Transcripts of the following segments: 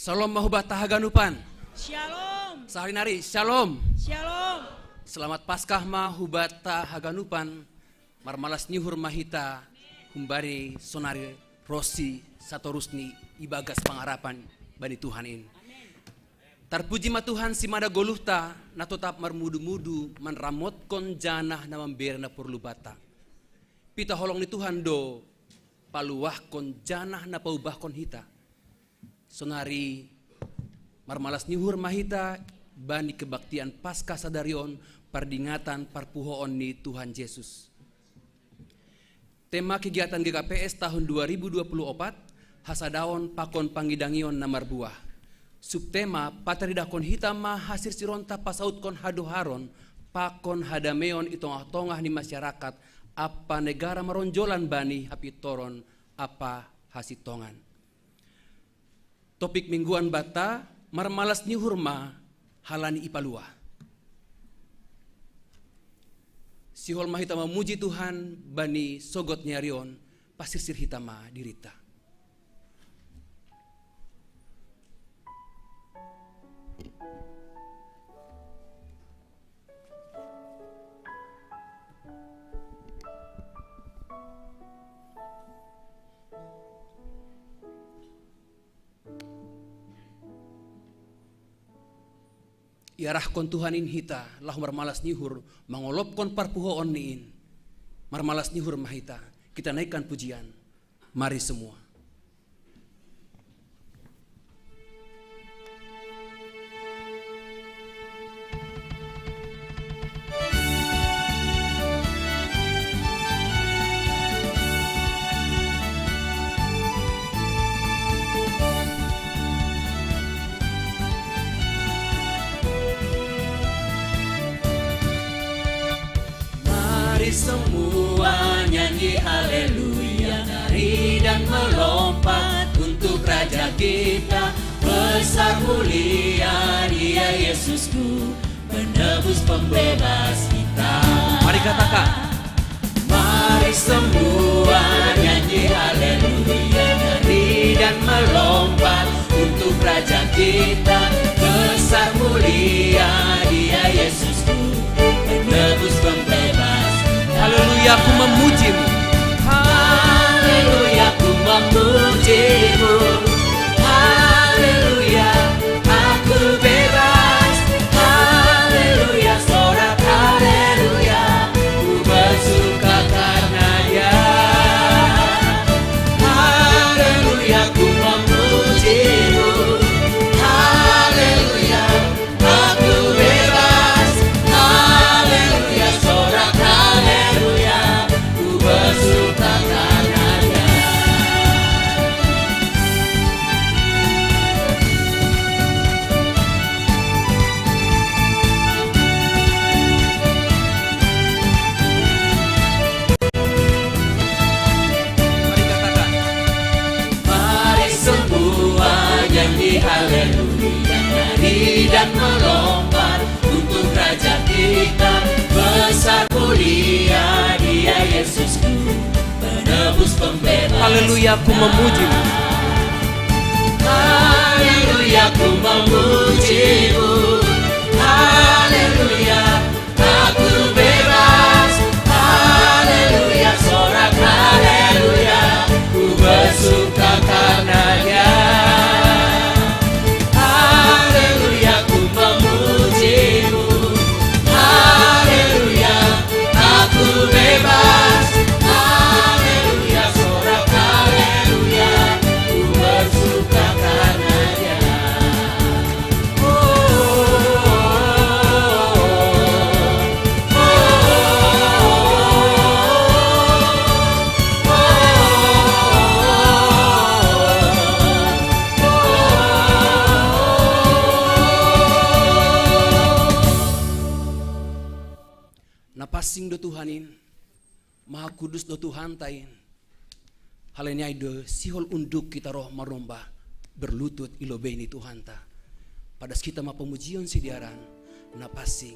Salam mahubata haganupan. Shalom. Sehari-hari, shalom. Shalom. Selamat Paskah mahubata haganupan. Marmalas nihur mahita. Humbari sonari rosi satorusni ibagas pangarapan bani Tuhanin. Terpuji ma Tuhan si mada goluhta na tetap marmudu-mudu manramotkon janah na mamberna purlubata. Pita holong ni Tuhan do paluahkon janah na paubahkon hita. Sonari marmalas nihur mahita bani kebaktian Paskah sadarion pardingatan parpuhoon ni Tuhan Yesus. Tema kegiatan GKPS tahun 2024 hasadaon pakon pangidangion namar buah. Subtema pataridakon hitama hasir sironta pasaut kon hadoharon pakon hadameon itongah-tongah ni masyarakat apa negara maronjolan bani hapitoron apa hasitongan. Topik mingguan bata marmalas ni hurma halani ipalua. Sihol mahitama muji Tuhan bani sogot nyarion pasisir hitama dirita. Iarahkon Tuhanin hita lahu marmalas nihur mangolopkon parpuhoon niin marmalas nihur mahita kita naikkan pujian mari semua. Semua nyanyi haleluya, nari dan melompat untuk Raja kita. Besar mulia Dia Yesusku, penebus pembebas kita. Mari katakan. Mari semua nyanyi haleluya, nari dan melompat untuk Raja kita. Besar mulia Dia Yesusku, penebus pembebas. Haleluya, aku memujimu. Haleluya, aku memujimu. Haleluya, aku bebas. Haleluya, sorak haleluya, ku bersuka karenanya. Haleluya, aku memujimu. Haleluya, aku bebas. Haleluya, sorak haleluya, ku bersuka karenanya. Mari katakan. Mari semua nyanyi haleluya, nari dan melompat untuk Raja kita. Besar mulia Dia Yesusku, penebus pembebas. Haleluya, aku memujimu. Haleluya, aku memujimu. Haleluya, aku bebas. Haleluya, sorak haleluya, ku bersuka karenanya. Haleluya, aku memujimu. Haleluya, aku bebas. Haleluya, sorak haleluya, ku bersuka karenanya. Napasing do Tuhanin, maha kudus do Tuhan tain. Halenya do sihol unduk kita roh maromba berlutut ilobeni Tuhan ta. Padas kita ma pemujian sidiaran, napasing.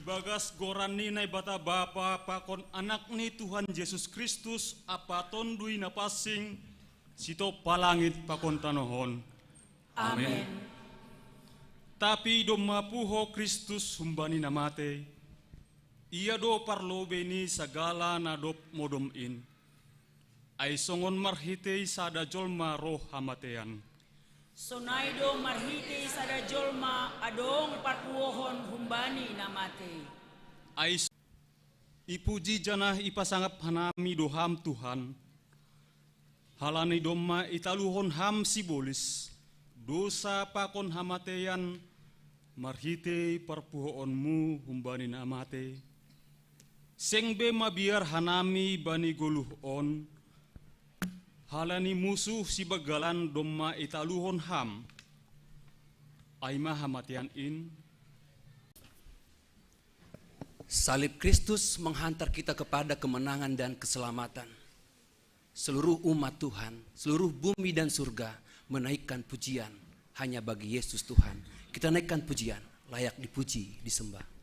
Ibagas gorani na ibata Bapa pakon anak ni Tuhan Yesus Kristus apaton dui na pasing sito palangit pakon tanohon. Amen. Tapi do mapuho Kristus humbani namate. Ia do parlobe ni sagala na do modom in. Ay songon marhitei sada jolma roh hamatean. Sonaido marhiti sada jolma adong patuohon humbani namate. Ay ipuji janah ipasangap hanami doham Tuhan. Halani doma italuhon ham sibolis. Dosa pakon hamatean marhite parpuhoonmu humbani namate. Sengbe mabiar hanami bani goluhon. Halani musuh si bagalan doma italuhon ham. Aima hamatian in. Salib Kristus menghantar kita kepada kemenangan dan keselamatan. Seluruh umat Tuhan, seluruh bumi dan surga menaikkan pujian hanya bagi Yesus Tuhan. Kita naikkan pujian, layak dipuji, disembah.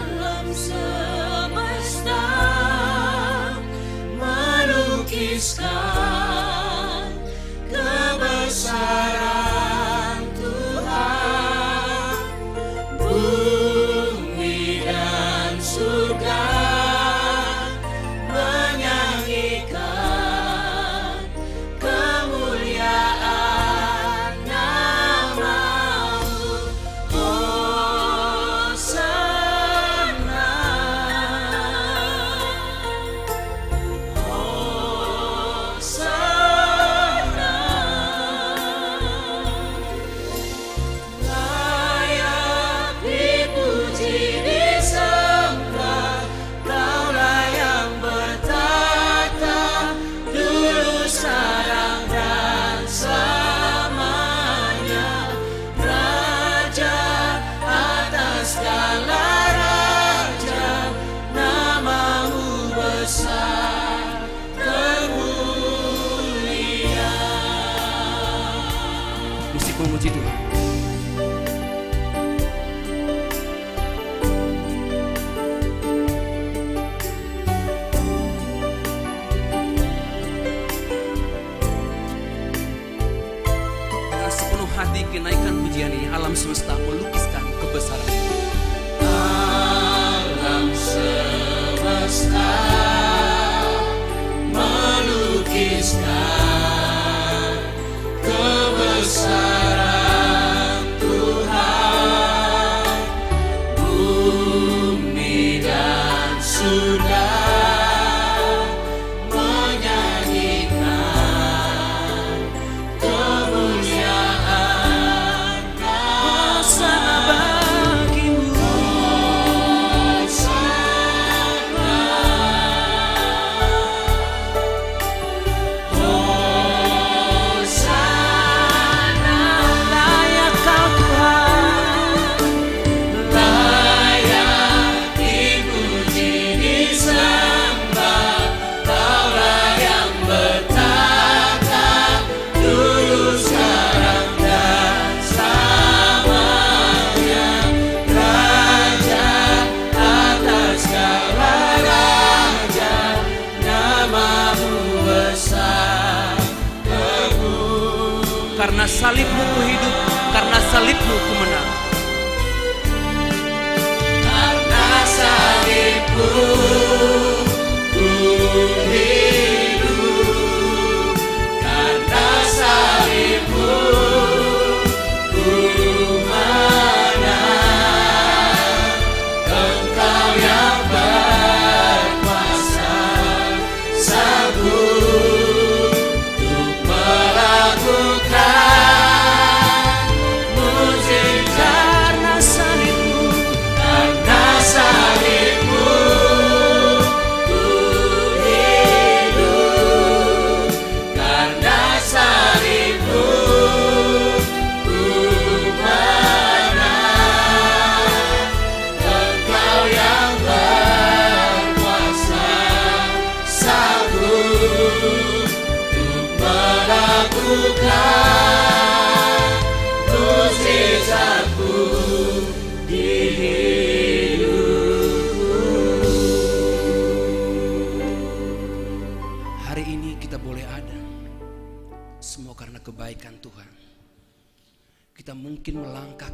Alam semesta melukiskan kebesaran Tuhan. Bumi dan surga menyanyikan kemuliaan nama-Mu. Hosana, Hosana. Layak dipuji, disembah, Kaulah yang bertata dulu, sekarang dan selamanya. Raja atas segala raja, nama-Mu besar kemuliaan. Musik memuji Tuhan. Dengan sepenuh hati kenaikan pujian ini, alam semesta melukiskan kebesaran. Alam semesta melukiskan kebesaran Tuhan. Bumi dan surga menyanyikan kemuliaan nama bagimu. Hosana,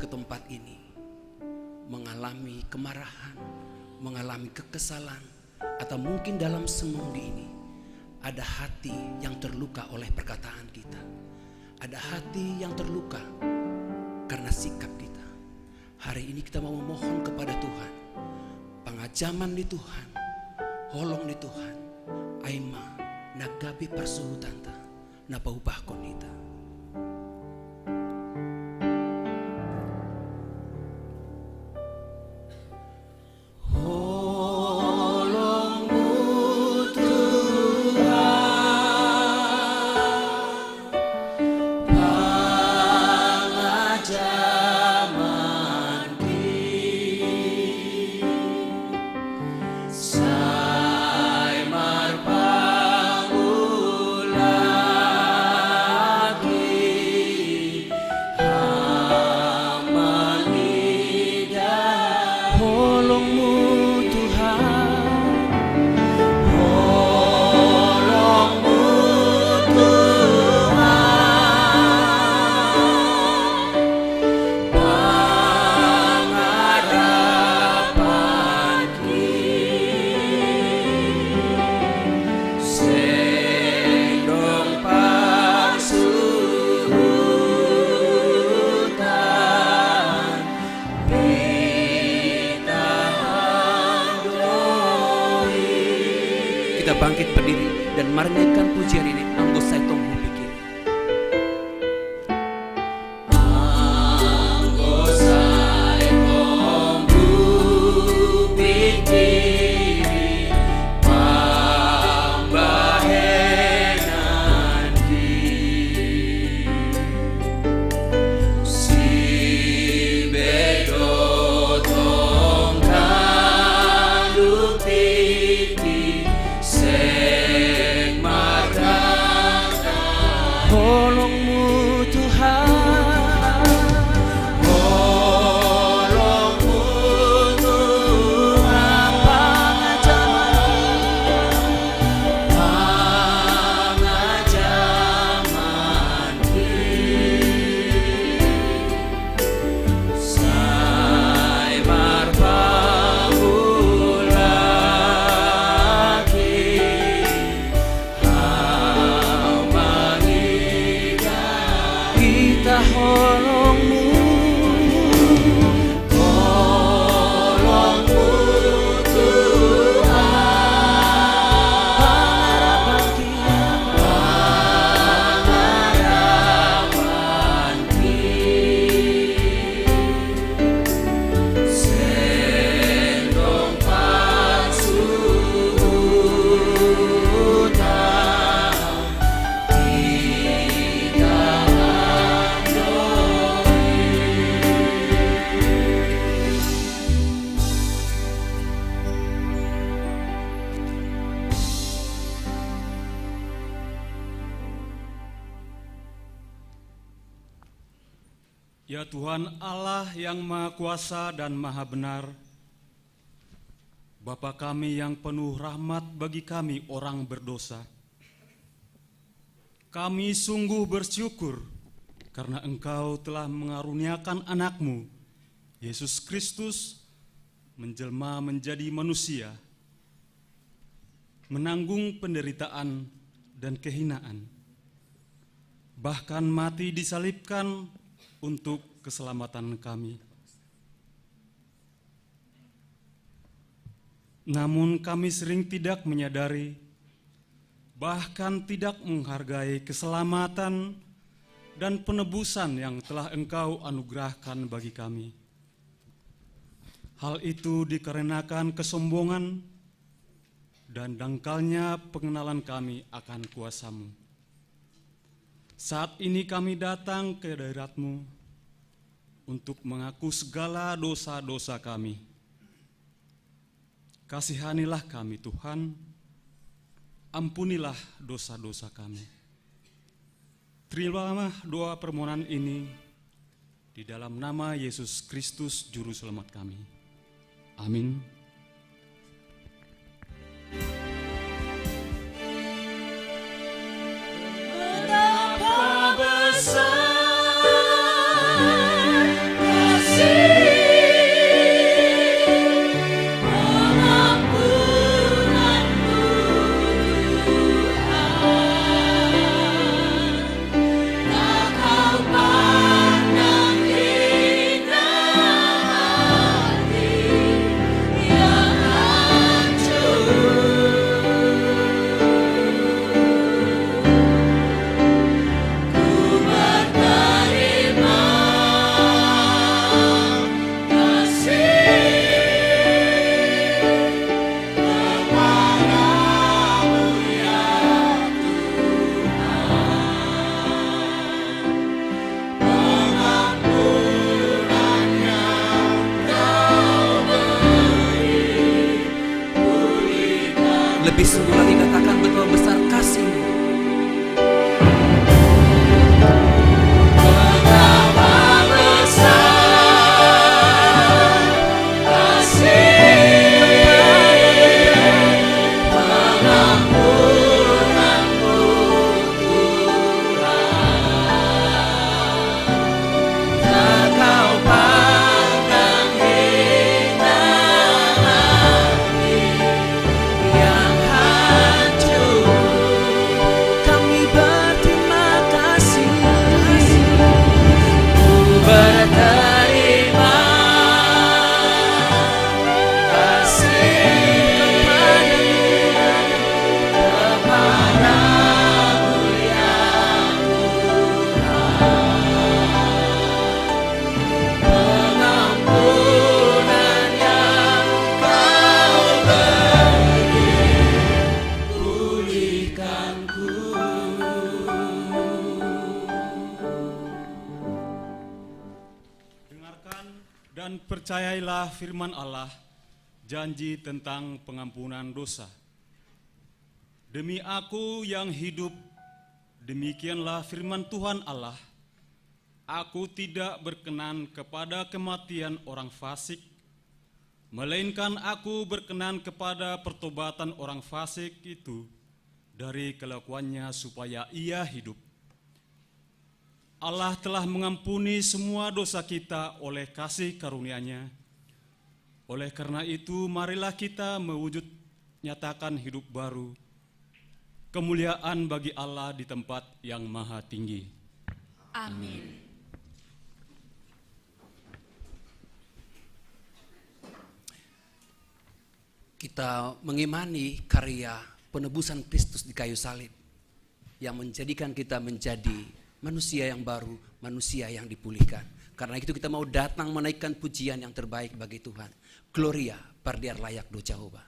ke tempat ini mengalami kemarahan, mengalami kekesalan, atau mungkin dalam semanggi ini ada hati yang terluka oleh perkataan kita, ada hati yang terluka karena sikap kita. Hari ini kita mau memohon kepada Tuhan pengajaman di Tuhan, holong di Tuhan, aima nagabi persuhutanta napaubah konita. Kita bangkit berdiri dan mari naikkan pujian ini. Anggo saya tunggu pikir. Anggo saya tunggu pikir pambahenan ki si bedo tong kandung pikir sing marang Tolongmu Tuhan, tolongmu Tuhan pangajaman sai marpamulaki kita holongmu. tolongmu Tuhan Pengharapan kita, harapan sendong pasuhutan kita Ya Tuhan Allah yang Maha Kuasa dan Maha Benar, Bapa kami yang penuh rahmat bagi kami orang berdosa. Kami sungguh bersyukur karena Engkau telah mengaruniakan anak-Mu, Yesus Kristus, menjelma menjadi manusia, menanggung penderitaan dan kehinaan, bahkan mati disalibkan untuk keselamatan kami. Namun kami sering tidak menyadari, bahkan tidak menghargai keselamatan dan penebusan yang telah Engkau anugerahkan bagi kami. Hal itu dikarenakan kesombongan dan dangkalnya pengenalan kami akan kuasa-Mu. Saat ini kami datang ke hadirat-Mu untuk mengaku segala dosa-dosa kami. Kasihanilah kami Tuhan, ampunilah dosa-dosa kami. Terimalah doa permohonan ini di dalam nama Yesus Kristus Juru Selamat kami. Amin. Betapa besar dan percayailah firman Allah, janji tentang pengampunan dosa. Demi aku yang hidup, demikianlah firman Tuhan Allah, aku tidak berkenan kepada kematian orang fasik, melainkan aku berkenan kepada pertobatan orang fasik itu dari kelakuannya supaya ia hidup. Allah telah mengampuni semua dosa kita oleh kasih karunia-Nya. Oleh karena itu, marilah kita mewujud nyatakan hidup baru, kemuliaan bagi Allah di tempat yang maha tinggi. Amin. Kita mengimani karya penebusan Kristus di kayu salib yang menjadikan kita menjadi manusia yang baru, manusia yang dipulihkan. Karena itu kita mau datang menaikkan pujian yang terbaik bagi Tuhan. Gloria, pardiar layak do Jehovah.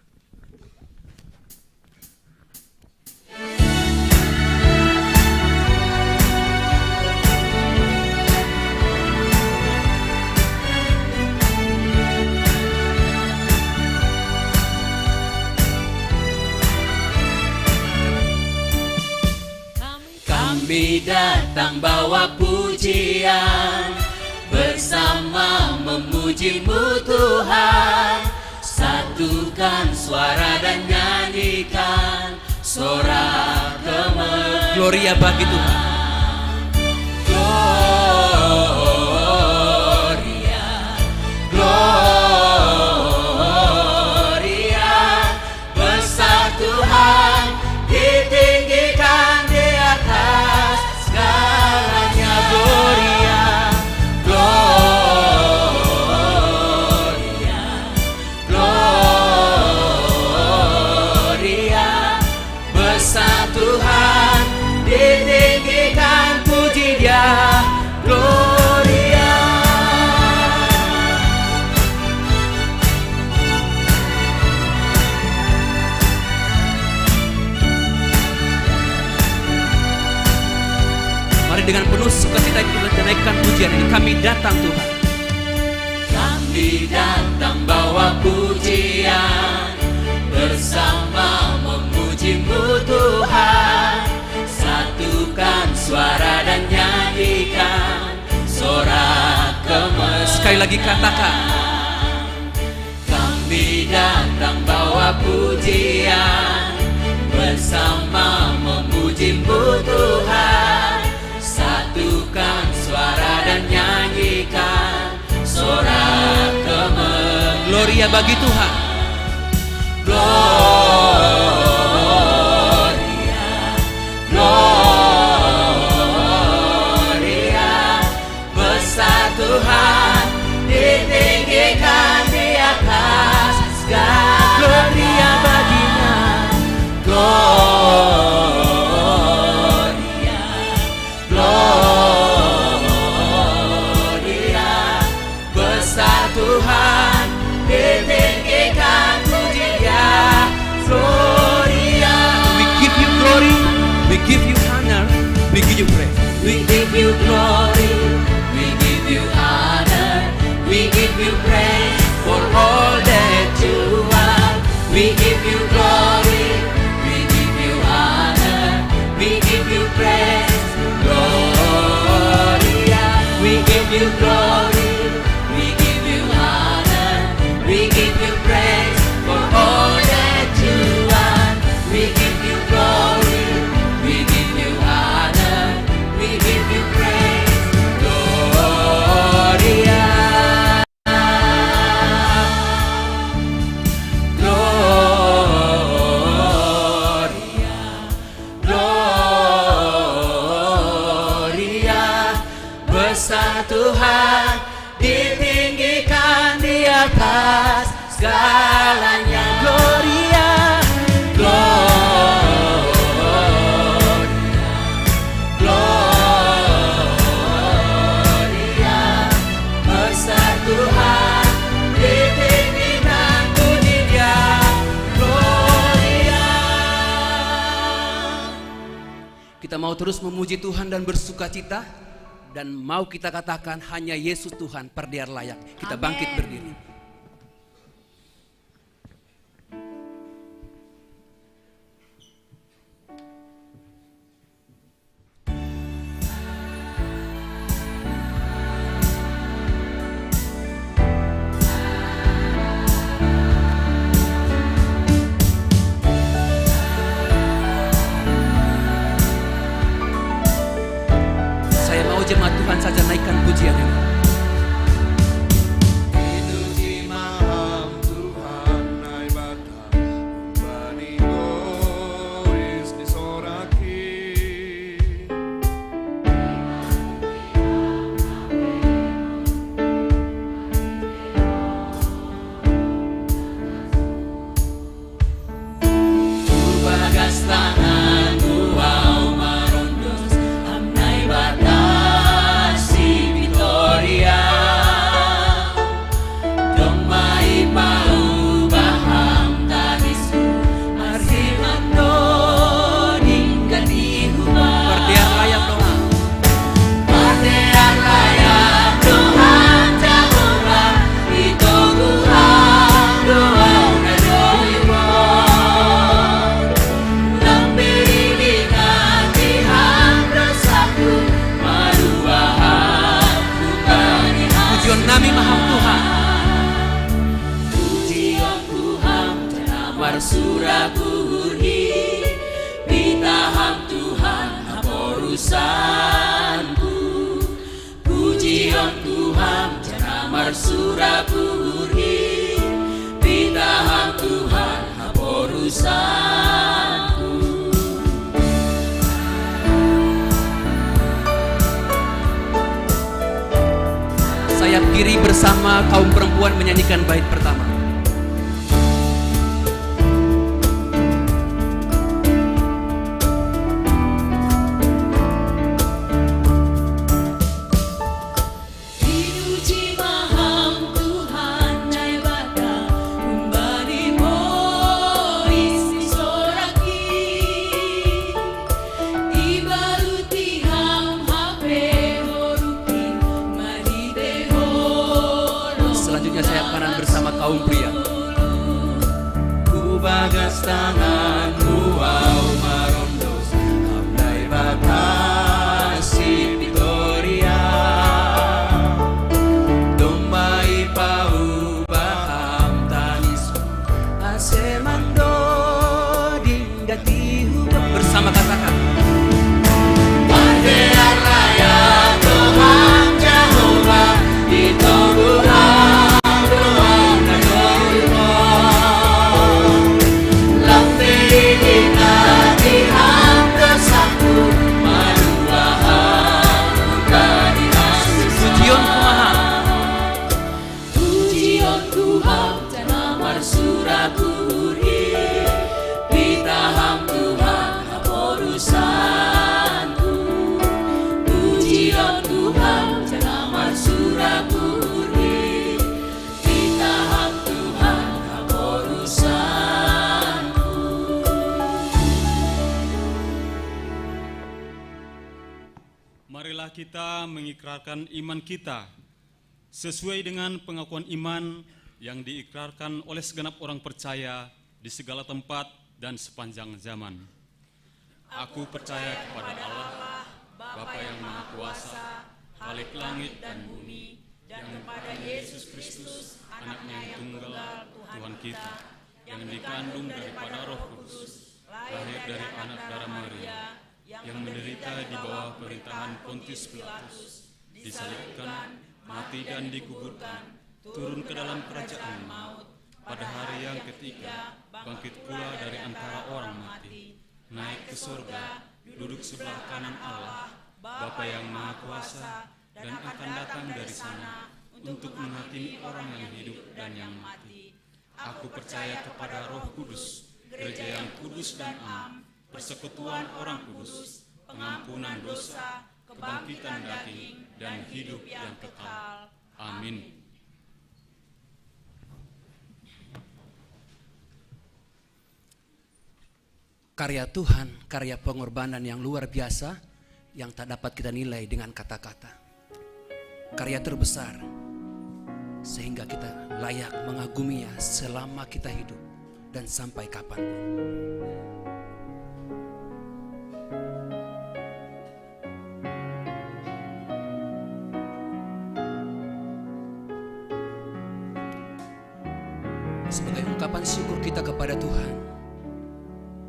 Kami datang bawa pujian, bersama memuji-Mu Tuhan. Satukan suara dan nyanyikan sorak kemenangan. Gloria bagi Tuhan. Gloria, Gloria, besar Tuhan, ditinggikan di atas segalanya. Gloria, Gloria, Gloria, besar Tuhan, ditinggikan, puji Dia. Gloria. Mari dengan penuh sukacita kita naikkan pujian ini. Kami datang Tuhan. Kami datang bawa pujian, bersama memuji-Mu Tuhan. Satukan suara dan nyanyikan sorak kemenangan. Sekali lagi katakan. Kami datang bawa pujian, bersama memuji-Mu Tuhan. Satukan suara dan nyanyikan sorak kemenangan. Gloria bagi Tuhan. Gloria, Gloria, besar Tuhan, ditinggikan di atas segala. Gloria baginya. Gloria, Gloria, besar Tuhan, ditinggikan, puji Dia. Gloria. We give you glory, we give you honor, we give you praise. We give you glory, we give you honor, we give you praise for all that you are. We give you glory, we give you honor, we give you praise. Gloria, we give you glory, we give you honor, we give you praise for all that you are. We give you glory, we give you honor, we give you praise. Gloria, Gloria, Gloria, besar Tuhan, ditinggikan di atas segalanya. Gloria, Gloria, Gloria, besar Tuhan, ditinggikan, puji Dia. Gloria. Kita mau terus memuji Tuhan dan bersukacita dan mau kita katakan hanya Yesus Tuhan perdiar layak. Kita bangkit Amin. berdiri. Saya mau jemaat Tuhan saja naikkan pujian ini. Bagas tanganmu au marondos amnai batasi Victoria domai pau baham tanisu arhimando ninggati huma Perdiar layak doa. Perdiar layak Tuhan Jehovah itu Tuhan doa ngadoimo Pujian nami maham Tuhan. Pujian Tuhan janamar surakuhi Bitaham Tuhan haporusanku Pujian Tuhan janamar surakuhi Bitaham Tuhan haporusanku Sayap kiri bersama kaum perempuan menyanyikan bait pertama. Diuji maham Tuhan nai bata umbani mois disoraki ibaluti ham hape horupi maride holo Selanjutnya sayap kanan bersama kaum pria. ku bagas tanganmu au marondos amdai batasi Victoria domai pau baham tanisu asemando dinggati Bersama katakan. Perdiar layak Tuhan Jehovah itu Tuhan Tuhan ngadoimo Lampi dinati ham dosaku maluahan bukani asus Pujian kumaha. Pujian Tuhan janamar surakuhi Bitaham Tuhan haporusanku Pujian Tuhan janamar surakuhi Bitaham Tuhan haporusanku Marilah kita mengikrarkan iman kita sesuai dengan pengakuan iman yang diikrarkan oleh segenap orang percaya di segala tempat dan sepanjang zaman. Aku percaya kepada Allah, Bapa yang Maha Kuasa, Khalik langit dan bumi, dan kepada Yesus Kristus, Anaknya yang tunggal, Tuhan kita, yang dikandung daripada Roh Kudus, lahir dari anak darah Maria, yang menderita di bawah pemerintahan Pontius Pilatus, disalibkan, mati dan dikuburkan, turun ke dalam kerajaan maut, pada hari yang ketiga, bangkit pula dari antara orang mati, naik ke surga, duduk sebelah kanan Allah, Bapa yang Maha Kuasa, dan akan datang dari sana untuk menghakimi orang yang hidup dan yang mati. Aku percaya kepada Roh Kudus, gereja yang kudus dan am, persekutuan orang kudus, pengampunan dosa, kebangkitan daging, dan hidup yang kekal. Amin. Karya Tuhan, karya pengorbanan yang luar biasa yang tak dapat kita nilai dengan kata-kata. karya terbesar, sehingga kita layak mengaguminya selama kita hidup dan sampai kapanpun. Sebagai ungkapan syukur kita kepada Tuhan,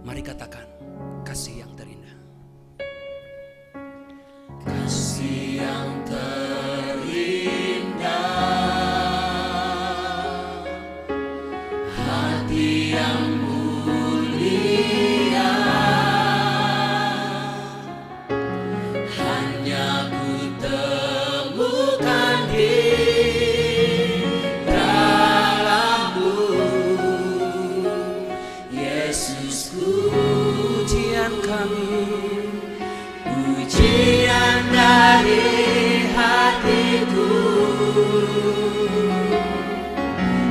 mari katakan kasih yang terindah. Kasih yang terindah, hati yang mulia, hanya ku temukan di dalam-Mu, Yesusku. Pujian kami, pujian dari hatiku,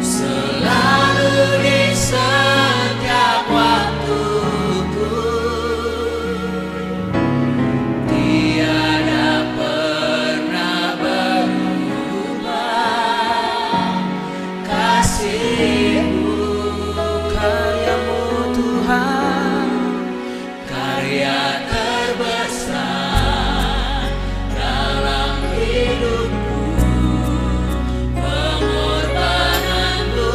selalu di setiap waktuku, tiada pernah berubah kasih-Mu. karya-Mu Tuhan, Karya terbesar dalam hidupku, pengorbanan-Mu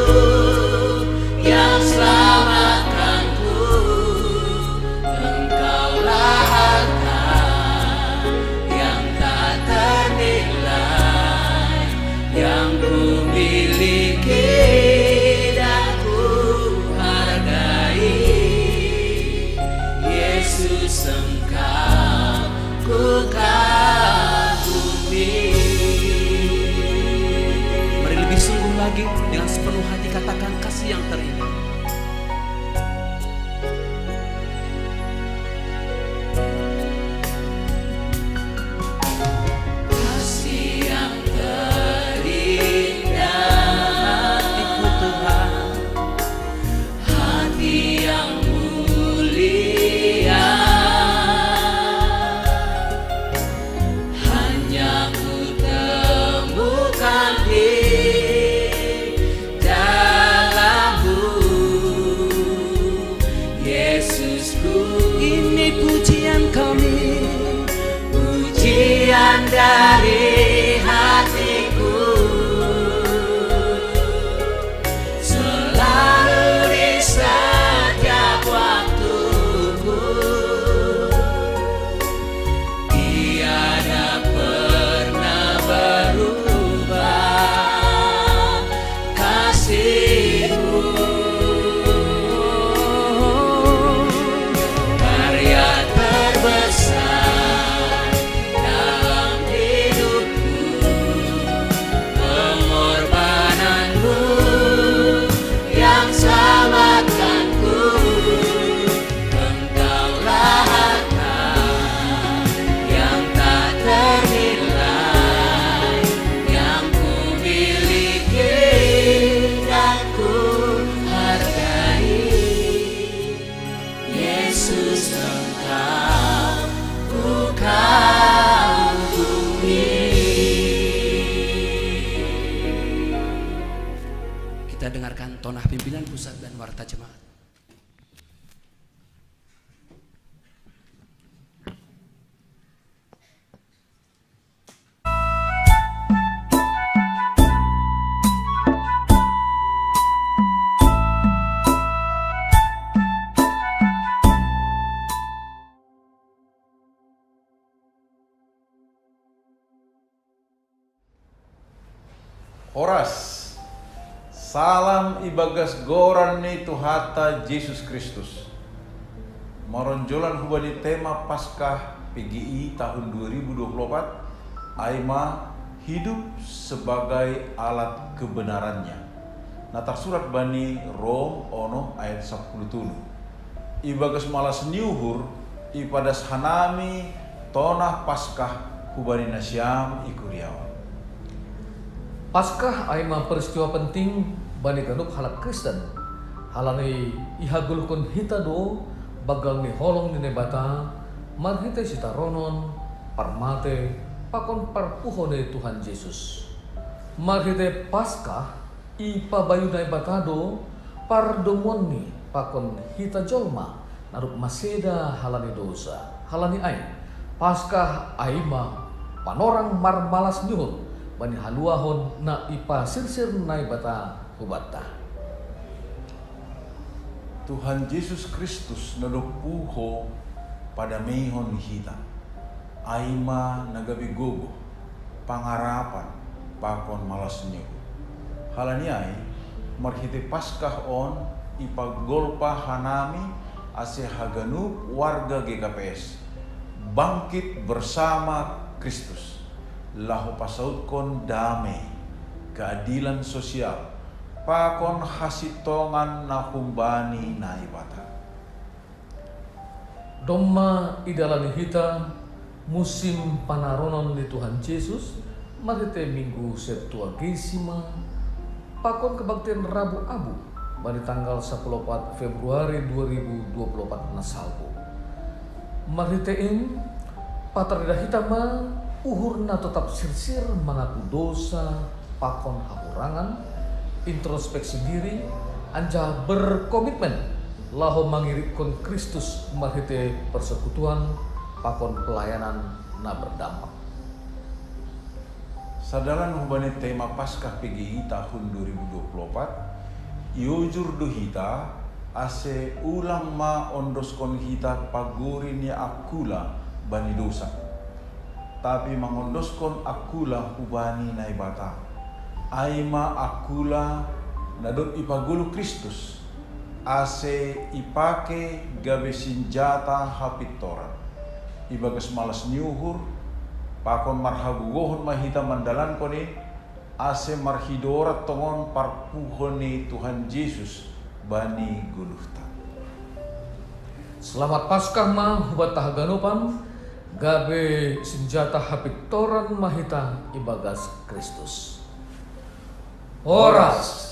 yang selamatkanku. Engkaulah harta yang tak ternilai, yang ku miliki dan ku hargai. Yesus, Engkau ku kagumi. mari lebih sungguh lagi dengan sepenuh hati katakan kasih yang terindah. Kasih yang terindah, Hatiku Tuhan, hati yang mulia, hanya ku temukan di dalam-Mu, Yesusku. ini pujian kami, Pujian dari hatiku, selalu di setiap waktuku, tiada pernah berubah kasih-Mu. Karya terbesar dalam hidupku, pengorbanan-Mu yang selamatkanku. Engkaulah harta yang tak ternilai, yang ku miliki dan ku hargai. Yesus, Engkau ku kagumi. kita dengarkan tonah pimpinan pusat dan warta jemaat. Horas, salam ibagas goran ni Tuhata Yesus Kristus. Maronjolan hubani tema Paskah PGI tahun 2024, Aima hidup sebagai alat kebenarannya. Natar surat bani Rom ono ayat 10 tunu. Ibagas malas niuhur ipadas hanami tonah Paskah hubani nasyam ikuriawan. Paskah aima peristiwa penting bani ganup halak Kristen. Halani ihagulkun hita do bagal ni holong ni nebata marhite sita ronon parmate pakon parpuhone Tuhan Yesus. Marhite Paskah ipabayunay batado pardomoni pakon hita jolma naruk maseda halani dosa halani ay Paskah aima panorang marmalas nyuhun bani haluahon na ipa sirsir nai bata hubata. Tuhan Yesus Kristus nadupuho pada mehon hita. Aima nagabigogo pangarapan pakon malas nyo. Halani ay marhite Paskah on ipagolpa hanami ase haganu warga GKPS. Bangkit bersama Kristus. Lahu pasaut kon damai, keadilan sosial, pakon hasitongan nahumbani naibata. Domma idalani hita musim panaronon di Tuhan Yesus marite Minggu Septuagesima pakon kebaktian Rabu Abu pada tanggal 14 Februari 2024 nasalbu. Maritain patarida hitama uhurna tetap sirsir mengaku dosa pakon hapurangan introspeksi diri anja berkomitmen laho mangirikon Kristus marhite persekutuan pakon pelayanan na berdampak. Sadalan hubane tema Paskah PGI tahun 2024 iujur duhita ase ulang ma ondoskon hita pagurin ya akula bani dosa. Tapi mangondoskon akula hubani naibata. Aima akula nadot ipagulu Kristus. Ase ipake gabe senjata hapitoran. Ibagas malas nyuhur pakon marhagugohon mahita mandalan koni ase marhidora tongon parpuhoni Tuhan Yesus bani guluhta. Selamat Paskah ma hubat tahaganupan gabe senjata hapitoran mahita ibagas Kristus. Oras.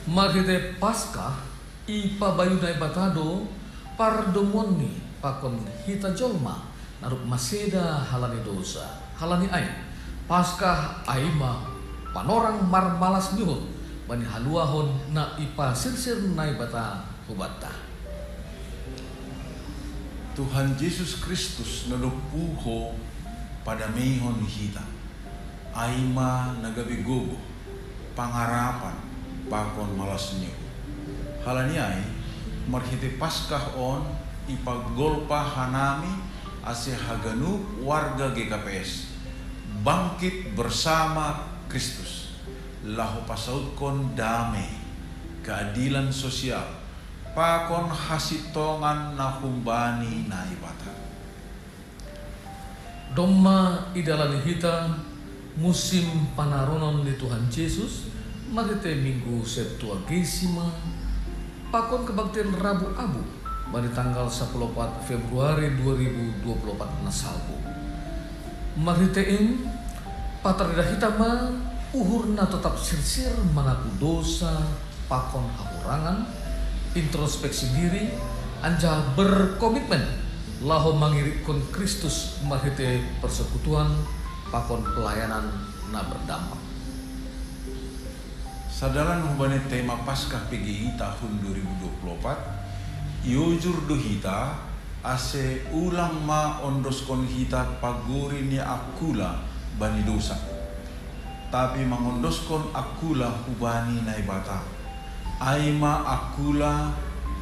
Marhite Paskah ipabayunay batado pardomoni pakon hita jolma naruk maseda halani dosa halani ay Paskah aima panorang marmalas nyuhun bani haluahon na ipa sirsir nai bata hubata. Tuhan Yesus Kristus nadupuho pada mehon hita. Aima nagabigogo pangarapan pakon malas nyo. Halani ay marhite Paskah on ipagolpa hanami ase haganu warga GKPS. Bangkit bersama Kristus. Lahu pasaut kon damai, keadilan sosial, pakon hasitongan nahumbani naibata. Domma idalani hita musim panaronon di Tuhan Yesus marite Minggu Septuagesima pakon kebaktian Rabu Abu pada tanggal 14 Februari 2024 nasalbu. Maritain patarida hitama uhurna tetap sirsir mengaku dosa pakon hapurangan introspeksi diri anja berkomitmen laho mangirikon Kristus marhite persekutuan pakon pelayanan na berdampak. Sadalan hubane tema Paskah PGI tahun 2024 iujur duhita ase ulang ma ondoskon hita pagurin ya akula bani dosa. Tapi mangondoskon akula hubani naibata. Aima akula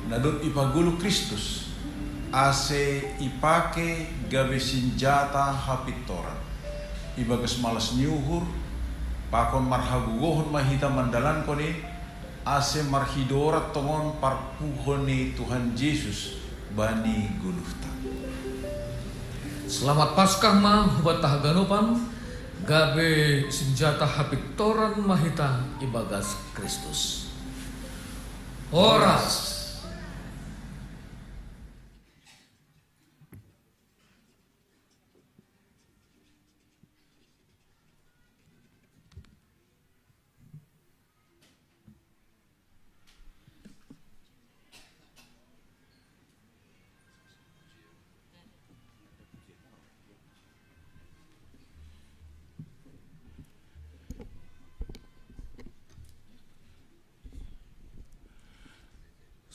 nadot ipagulu Kristus. Ase ipake gabe senjata hapitoran. Ibagas malas nyuhur pakon marhagugohon mahita mandalan koni ase marhidora tongon parpuhoni Tuhan Yesus bani guluhta. Selamat Paskah ma hubat tahaganupan Gabe senjata hapiktoran mahita ibagas Kristus. Horas.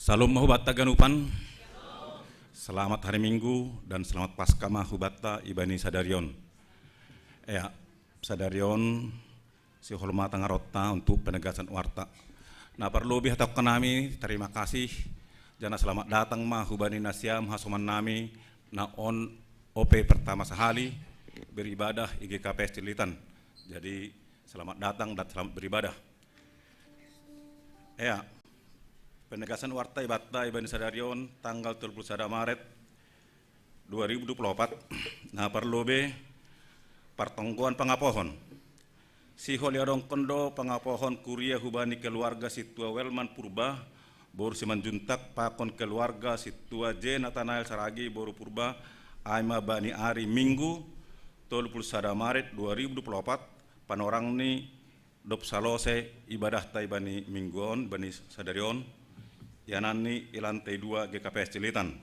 Salam Mahubatta Ganupan, selamat hari Minggu dan selamat Paskah Mahubatta Ibani Sadarion. Ya, Sadarion si hormat ngarota untuk penegasan warta. Nah perlu lebih atau kami terima kasih jana selamat datang Mahubani Nasyam Hasoman nami na on OP pertama sehali beribadah IGKP Cilitan. Jadi selamat datang dan selamat beribadah. Ya. Penegasan warta ibadah Ibani Sadarion tanggal 31 Maret 2024. Nah perlu be pertongguan pengapohon. Si holiarong kondo pengapohon kuria hubani keluarga situa Welman Purba boru simanjuntak pakon keluarga situa J Nathanael Saragi boru Purba aima bani ari Minggu 31 Maret 2024 panorang ni dop salose ibadah ta Ibani Mingguon Bani Sadarion yanani ilantai 2 GKPS Cilitan.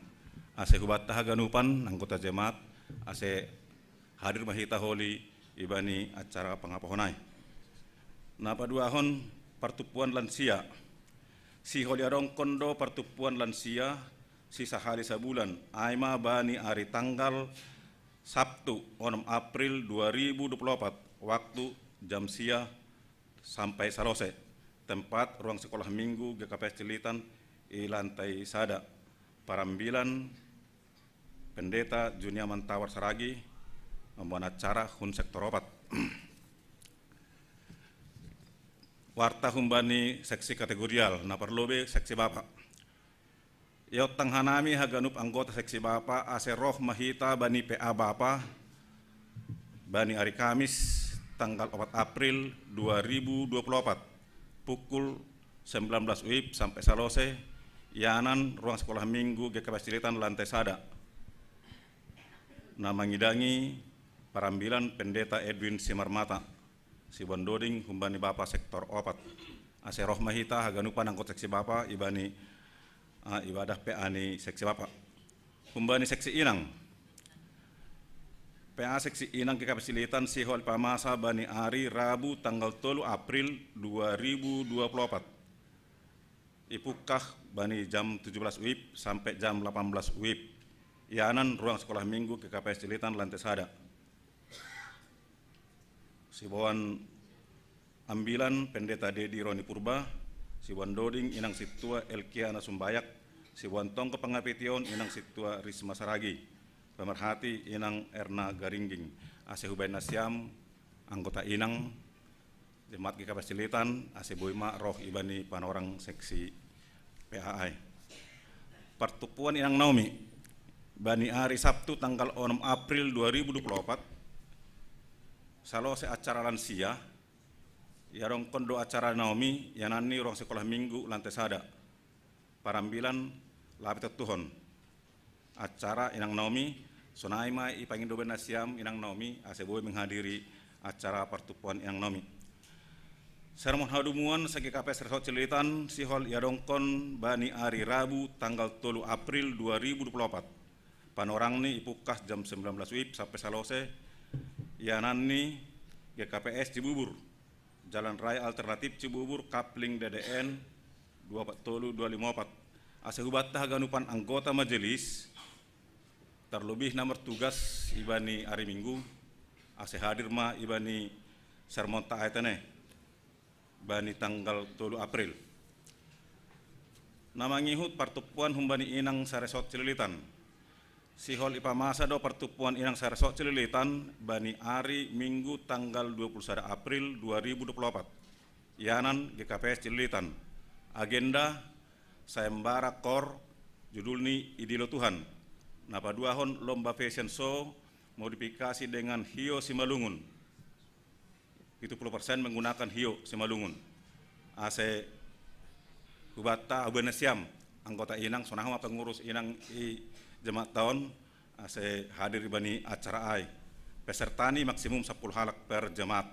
Ase hubatta haganupan anggota jemaat ase hadir mahita holi ibani acara pengapohonai. Napa duahon pertupuan lansia. Si holi arong kondo pertupuan lansia sisa hari sebulan aima bani ari tanggal Sabtu 6 April 2024 waktu jam sia sampai salose tempat ruang sekolah minggu GKPS Cilitan i lantai sada parambilan pendeta Junia Mantawar Saragi membuat acara hun sektor opat. Warta humbani seksi kategorial na perlobe seksi bapak. Yo tanghanami haganup anggota seksi bapak ase roh mahita bani PA bapak bani hari Kamis tanggal 4 April 2024 pukul 19 WIB sampai salose yanan ruang sekolah minggu GKPS Cilitan lantai sada. Nama ngidangi parambilan pendeta Edwin Simarmata si Bondoding humbani bapak sektor opat. Ase roh mahita haganupan angkot seksi bapak ibani ibadah PA ni seksi bapak. Humbani seksi inang PA seksi inang GKPS Cilitan si hol pamasa bani ari Rabu tanggal 3 April 2024. Ipukah bani jam 17 WIB sampai jam 18 WIB. Yanan ruang sekolah minggu GKPS Cilitan lantai sada. Sibuan ambilan pendeta Dedi Roni Purba, Sibuan Doding inang situa Elkiana Sumbayak, Sibuan Tongko Pengapition inang situa Risma Saragi, pemerhati inang Erna Garingging, ase Hubain Nasyam, anggota inang jemaat GKPS Cilitan, ase Boima roh ibani panorang seksi PAI. Pertupuan inang Naomi, bani hari Sabtu tanggal 6 April 2024, salose acara lansia, yarong kondo acara Naomi, yanani ruang sekolah minggu lantai sada, parambilan lapit Tuhon. Acara inang Naomi, sonaima ipangin doben Nasyam inang Naomi, ase boy menghadiri acara pertupuan inang Naomi. Sermon hadumuan segi KPS Resort Cilitan sihol yadongkon bani ari Rabu tanggal 3 April 2024. Panorang ni ipukah jam 19 WIB sampai salose yanan ni GKPS Cibubur. Jalan Raya Alternatif Cibubur Kapling DDN 240-254. Ase hubatta haganupan anggota majelis terlebih nomor tugas ibani hari Minggu ase hadir ma ibani sermon ta'aytene bani tanggal 3 April. Nama ngihut pertupuan humbani inang saresot Cililitan. Sihol ipamasa do pertupuan inang saresot Cililitan bani ari Minggu tanggal 21 April 2024. Yanan GKPS Cililitan. Agenda sayembara kor judulni Idilo Tuhan. Napa duahon lomba fashion show modifikasi dengan Hio Simalungun. 70% menggunakan hio Simalungun. Ase hubata Ubenesiam anggota inang sonahama pengurus inang i jemaat tahun ase hadir ibani acara ai. Pesertani maksimum 10 halak per jemaat.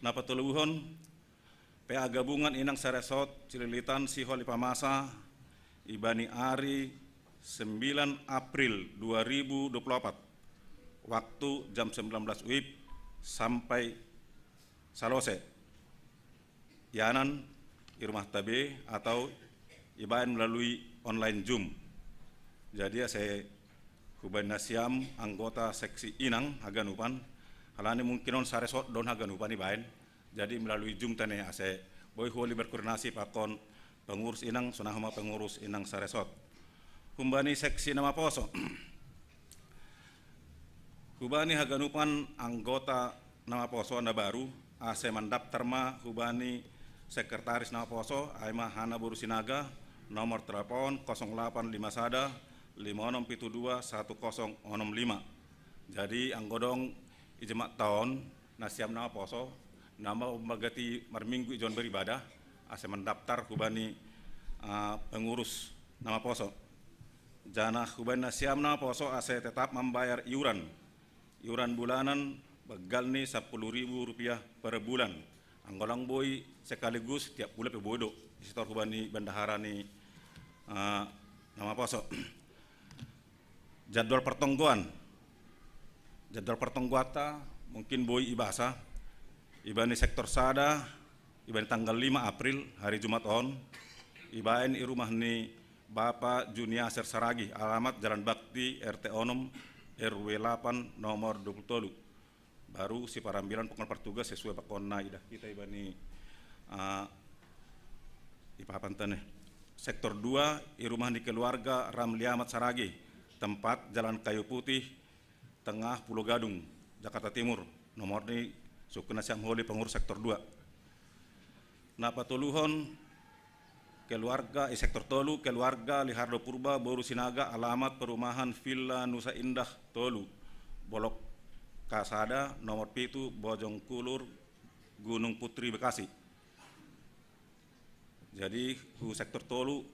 Napa tuluhon PA gabungan inang saresot Cililitan Sihol Ipamasa ibani hari 9 April 2024 waktu jam 19 WIB sampai Salose Yanan di rumah tabe atau ibain melalui online Zoom. Jadi saya Hubain Nasiam anggota seksi Inang Haganupan halani mungkin on saresot don Haganupan ibain. Jadi melalui Zoom tane ase boy holi berkoordinasi pakon pengurus Inang sonahama pengurus Inang saresot. Humbani seksi nama poso. Hubani Haganupan anggota nama poso anda baru ase mendaftar ma hubani sekretaris nama poso aima Hana Borusinaga nomor telepon 0851 5672 1065. Jadi anggodong ijemak tahun nasiam nama poso nama magati marminggu ijon beribadah ase mendaftar hubani pengurus nama poso. Jana hubani nasiam nama poso ase tetap membayar iuran bulanan begal nih 10.000 rupiah per bulan. Anggolang boy sekaligus tiap bulan pebodo di setor hubani bendahara nih nama poso. Jadwal pertongguata mungkin boy ibasa ibani sektor sada ibani tanggal 5 April hari Jumat on ibain i rumah nih Bapak Juniaser Saragi alamat Jalan Bakti RT Onom RW 8 nomor 20 baru si parambilan pokon pertugas sesuai pakonna idah kita ibani ipapantaneh. Sektor 2 i rumah nih keluarga Ramli Ahmad Saragi tempat Jalan Kayu Putih Tengah Pulau Gadung Jakarta Timur nomor nih Sukuna Siam Holi pengurus sektor 2. Napa tuluhon keluarga sektor tolu keluarga Lihardo Purba Borusinaga alamat perumahan Villa Nusa Indah Tolu Bolok Kasada nomor 7 Bojong Kulur Gunung Putri Bekasi. Jadi ku sektor tolu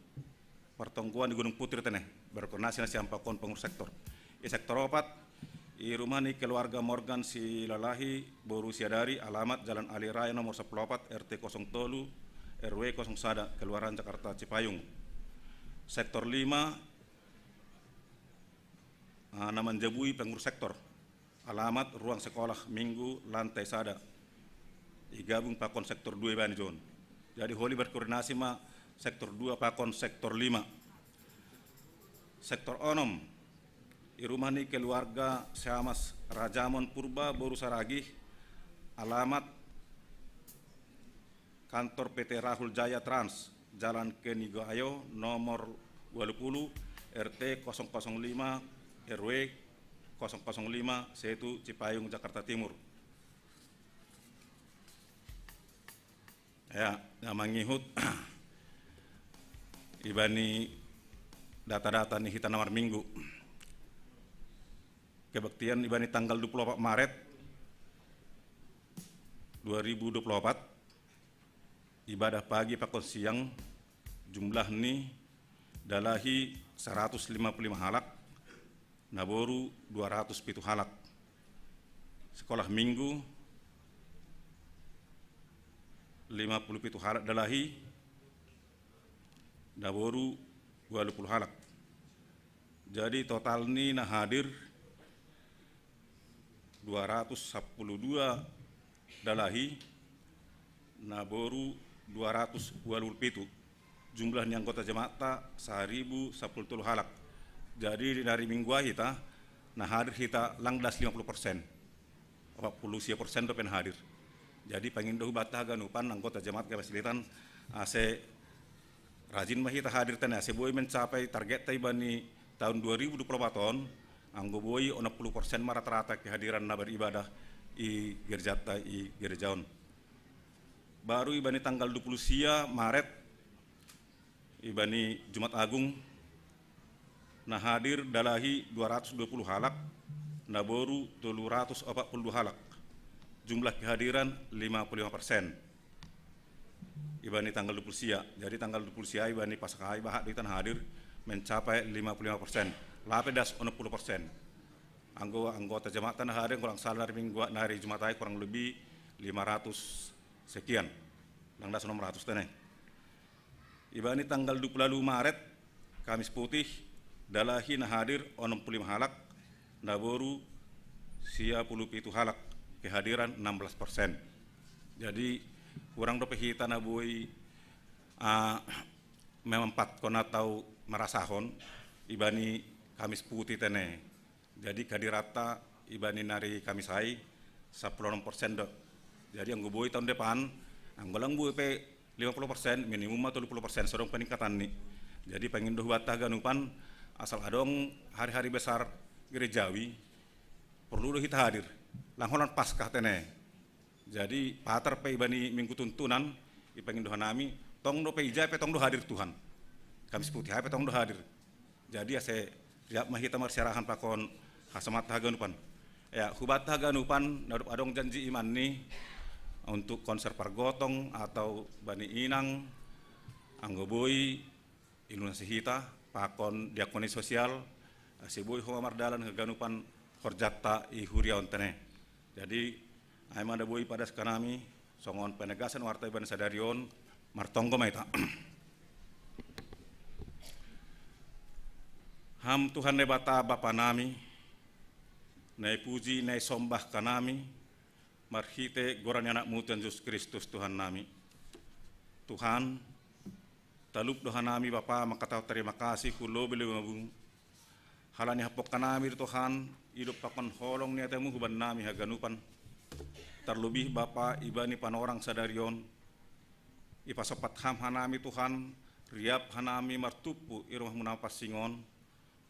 pertongguan di Gunung Putri teneh berkoordinasi nasi ampakon pengurus sektor. Sektor 4 i rumah nih keluarga Morgan si Lalahi Borusiadari alamat Jalan Ali Raya nomor 14 RT 0 Tolu RW 0 Sada Keluaran Jakarta Cipayung. Sektor 5 Naman Jabui pengurus sektor alamat ruang sekolah Minggu lantai Sada igabung pakon sektor 2 Bani John. Jadi holi berkoordinasi ma sektor 2 pakon sektor 5. Sektor Onom i rumah nih keluarga Syamas Rajamon Purba Borusaragi alamat kantor PT Rahul Jaya Trans Jalan Kenigayo nomor 20 RT 005 RW 005 Setu Cipayung Jakarta Timur. Ya, mangihut ibani data-data nih kita nomor minggu. Kebaktian ibani tanggal 24 Maret 2024 ibadah pagi pakon siang jumlah nih dalahi 155 halak naboru 207 halak. Sekolah minggu 57 halak dalahi naboru 20 halak. Jadi total nih nah hadir 212 dalahi naboru 227 jumlah nih anggota jemaat 1010 halak. Jadi dari minggu kita nah hadir kita langdas 50%. 40% tuh pen hadir. Jadi pengindoh batah ganupan anggota jemaat Kemasilitan ase rajin mah kita hadir tane ase boy mencapai target taibani tahun 2024 ton anggo boy 60% mah rata-rata kehadiran na beribadah i gerjata i gerjaon. Baru ibani tanggal 20 sia Maret ibani Jumat Agung nah hadir dalahi 220 halak naboru 342 halak. jumlah kehadiran 55%. Ibani tanggal 20 sia. Jadi tanggal 20 sia ibani Paskah bahat di tanah hadir mencapai 55%. Lapedas 60%. Anggota jemaat tanah hadir kurang salah dari minggu nari Jumatai kurang lebih 500 sekian. Langdas 600 teneh. Ibani tanggal 20 Maret Kamis Putih dalahi nah hadir 65 halak naboru sia 17 halak kehadiran 16%. Jadi kurang dope hita na boy memempat kona tau marasahon ibani Kamis Putih tene. Jadi kadirata ibani nari Kamis hai 16% dok. Jadi yang gue boy tahun depan anggolang boy pe 50% minimum atau 20% sedang peningkatan nih. Jadi pengen doh batah ganupan asal adong hari-hari besar gerejawi perlu doh kita hadir. Langholan Paskah tene. Jadi patar pe ibani minggu tuntunan ipengin doa nami tong do pe ijai pe tong do hadir Tuhan. Kamis Putih pe tong do hadir. Jadi ase riap mahita marsyarahan pakon hasamat haganupan. Ya hubat haganupan nadup adong janji iman ni untuk konser pargotong atau bani inang anggoboi iluna sihita pakon diakoni sosial sibui hoa mardalan haganupan horjata i huriaon tene. Jadi ay manda boy pada sekanami songon penegasan warta iban sadarion martonggo maita. Ham Tuhan ne bata bapa nami nai puji nai sombah kanami marhite goran anakmu Tuhan Yesus Kristus Tuhan nami. Tuhan talup doha nami bapa makatau terima kasih kulo beli mabung halani hapok kanami Tuhan hidup pakon holong niatemu huban nami haganupan. Terlebih Bapa ibani panorang sadarion ipasopat ham hanami Tuhan riap hanami martupu irumah munapas singon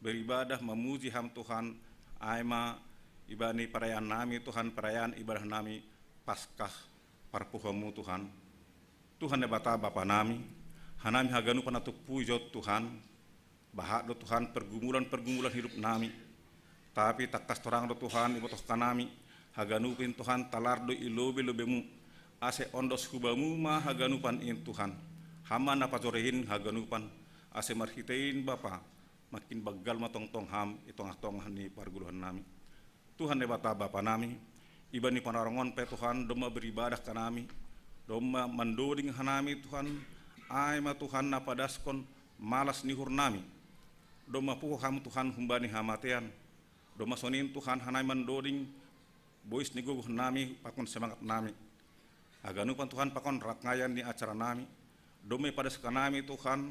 beribadah memuji ham Tuhan aima ibani perayaan nami Tuhan perayaan ibadah nami Paskah parpuhamu Tuhan Tuhan nebata Bapa nami hanami haganu panatuk pujot Tuhan bahak do Tuhan pergumulan hidup nami tapi takas torang do Tuhan ibotoh kanami haganupin Tuhan talardo ilobe lobemu ase ondos hubamu ma haganupan in Tuhan hama napajorehin haganupan ase marhitein Bapa makin bagal matong-tong ham itong-tong ni parguluhan nami Tuhan ne bata Bapa nami ibani panarongon pe Tuhan doma beribadah kanami doma mandoding hanami Tuhan ay ma Tuhan napadaskon malas nihur nami doma puho ham Tuhan humbani hamatean doma sonin Tuhan hanai mandoding bois ni guguh nami pakon semangat nami aganupan Tuhan pakon rakngayan ni acara nami dome pada sekanami Tuhan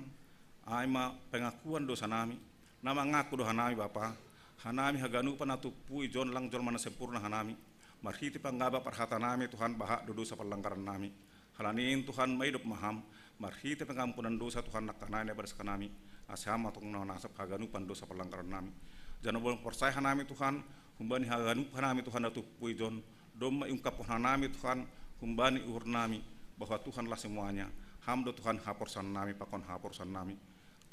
aima pengakuan dosa nami nama ngaku doha nami Bapa hanami haganupan atupu ijon lang jol mana sempurna hanami marhiti panggaba parhata nami Tuhan bahak do dosa pelanggaran nami halanin Tuhan maidup maham marhiti pengampunan dosa Tuhan nakanai pada sekanami asama tong nasab haganupan dosa pelanggaran nami jangan boleh percaya hanami Tuhan humbani haganu hanami Tuhan atu puijon doma ungkap hanami Tuhan humbani uhur nami bahwa Tuhanlah semuanya hamdo Tuhan haporsan nami pakon haporsan nami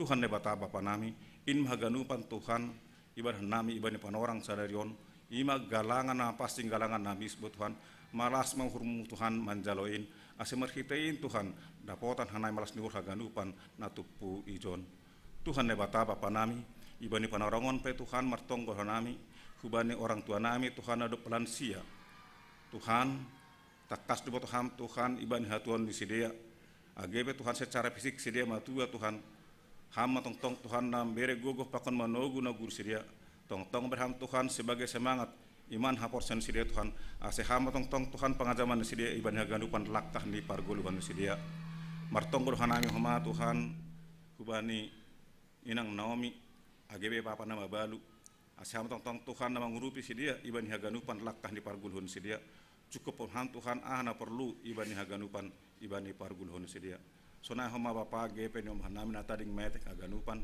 Tuhan nebata Bapa nami in haganupan Tuhan ibadah nami ibani panorang sadarion ima galangan apa sing galangan nami sebut Tuhan malas menghurmu Tuhan manjaloin asemar hitain Tuhan dapotan hanai malas niur haganupan natupu ijon Tuhan nebata Bapa nami ibani panorangon pe Tuhan martonggo nami hubani orang tua nami Tuhan adop lansia Tuhan takas do Tuhan Tuhan ibani hatuan di sidea agebe Tuhan secara fisik sidea matua Tuhan ham tong Tuhan nam bere gogoh pakon manogu na gur sidea tong berham Tuhan sebagai semangat iman haporsen sidea Tuhan ase ham tong Tuhan pengajaman sidea ibani haganupan lakah di pargoluhan sidea martonggo hanami homa Tuhan hubani inang Naomi agebe papa nama balu asyam tong Tuhan nama ngurupi si dia ibani haganupan lakah di pargulhun si dia cukup pemhan Tuhan na perlu ibani haganupan ibani pargulhun si dia sona homa Bapa gepe nyom hanami natading metek haganupan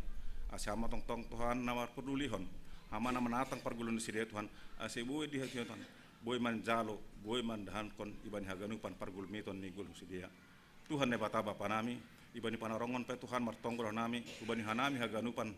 asyam tong Tuhan nama pedulihon hama nama natang pargulhun si dia Tuhan ase boy di hati Tuhan boy manjalo boy mandahan kon ibani haganupan pargul miton ni gulu si dia Tuhan ne bata Bapa nami ibani panarongon pe Tuhan martonggol nami ibani hanami haganupan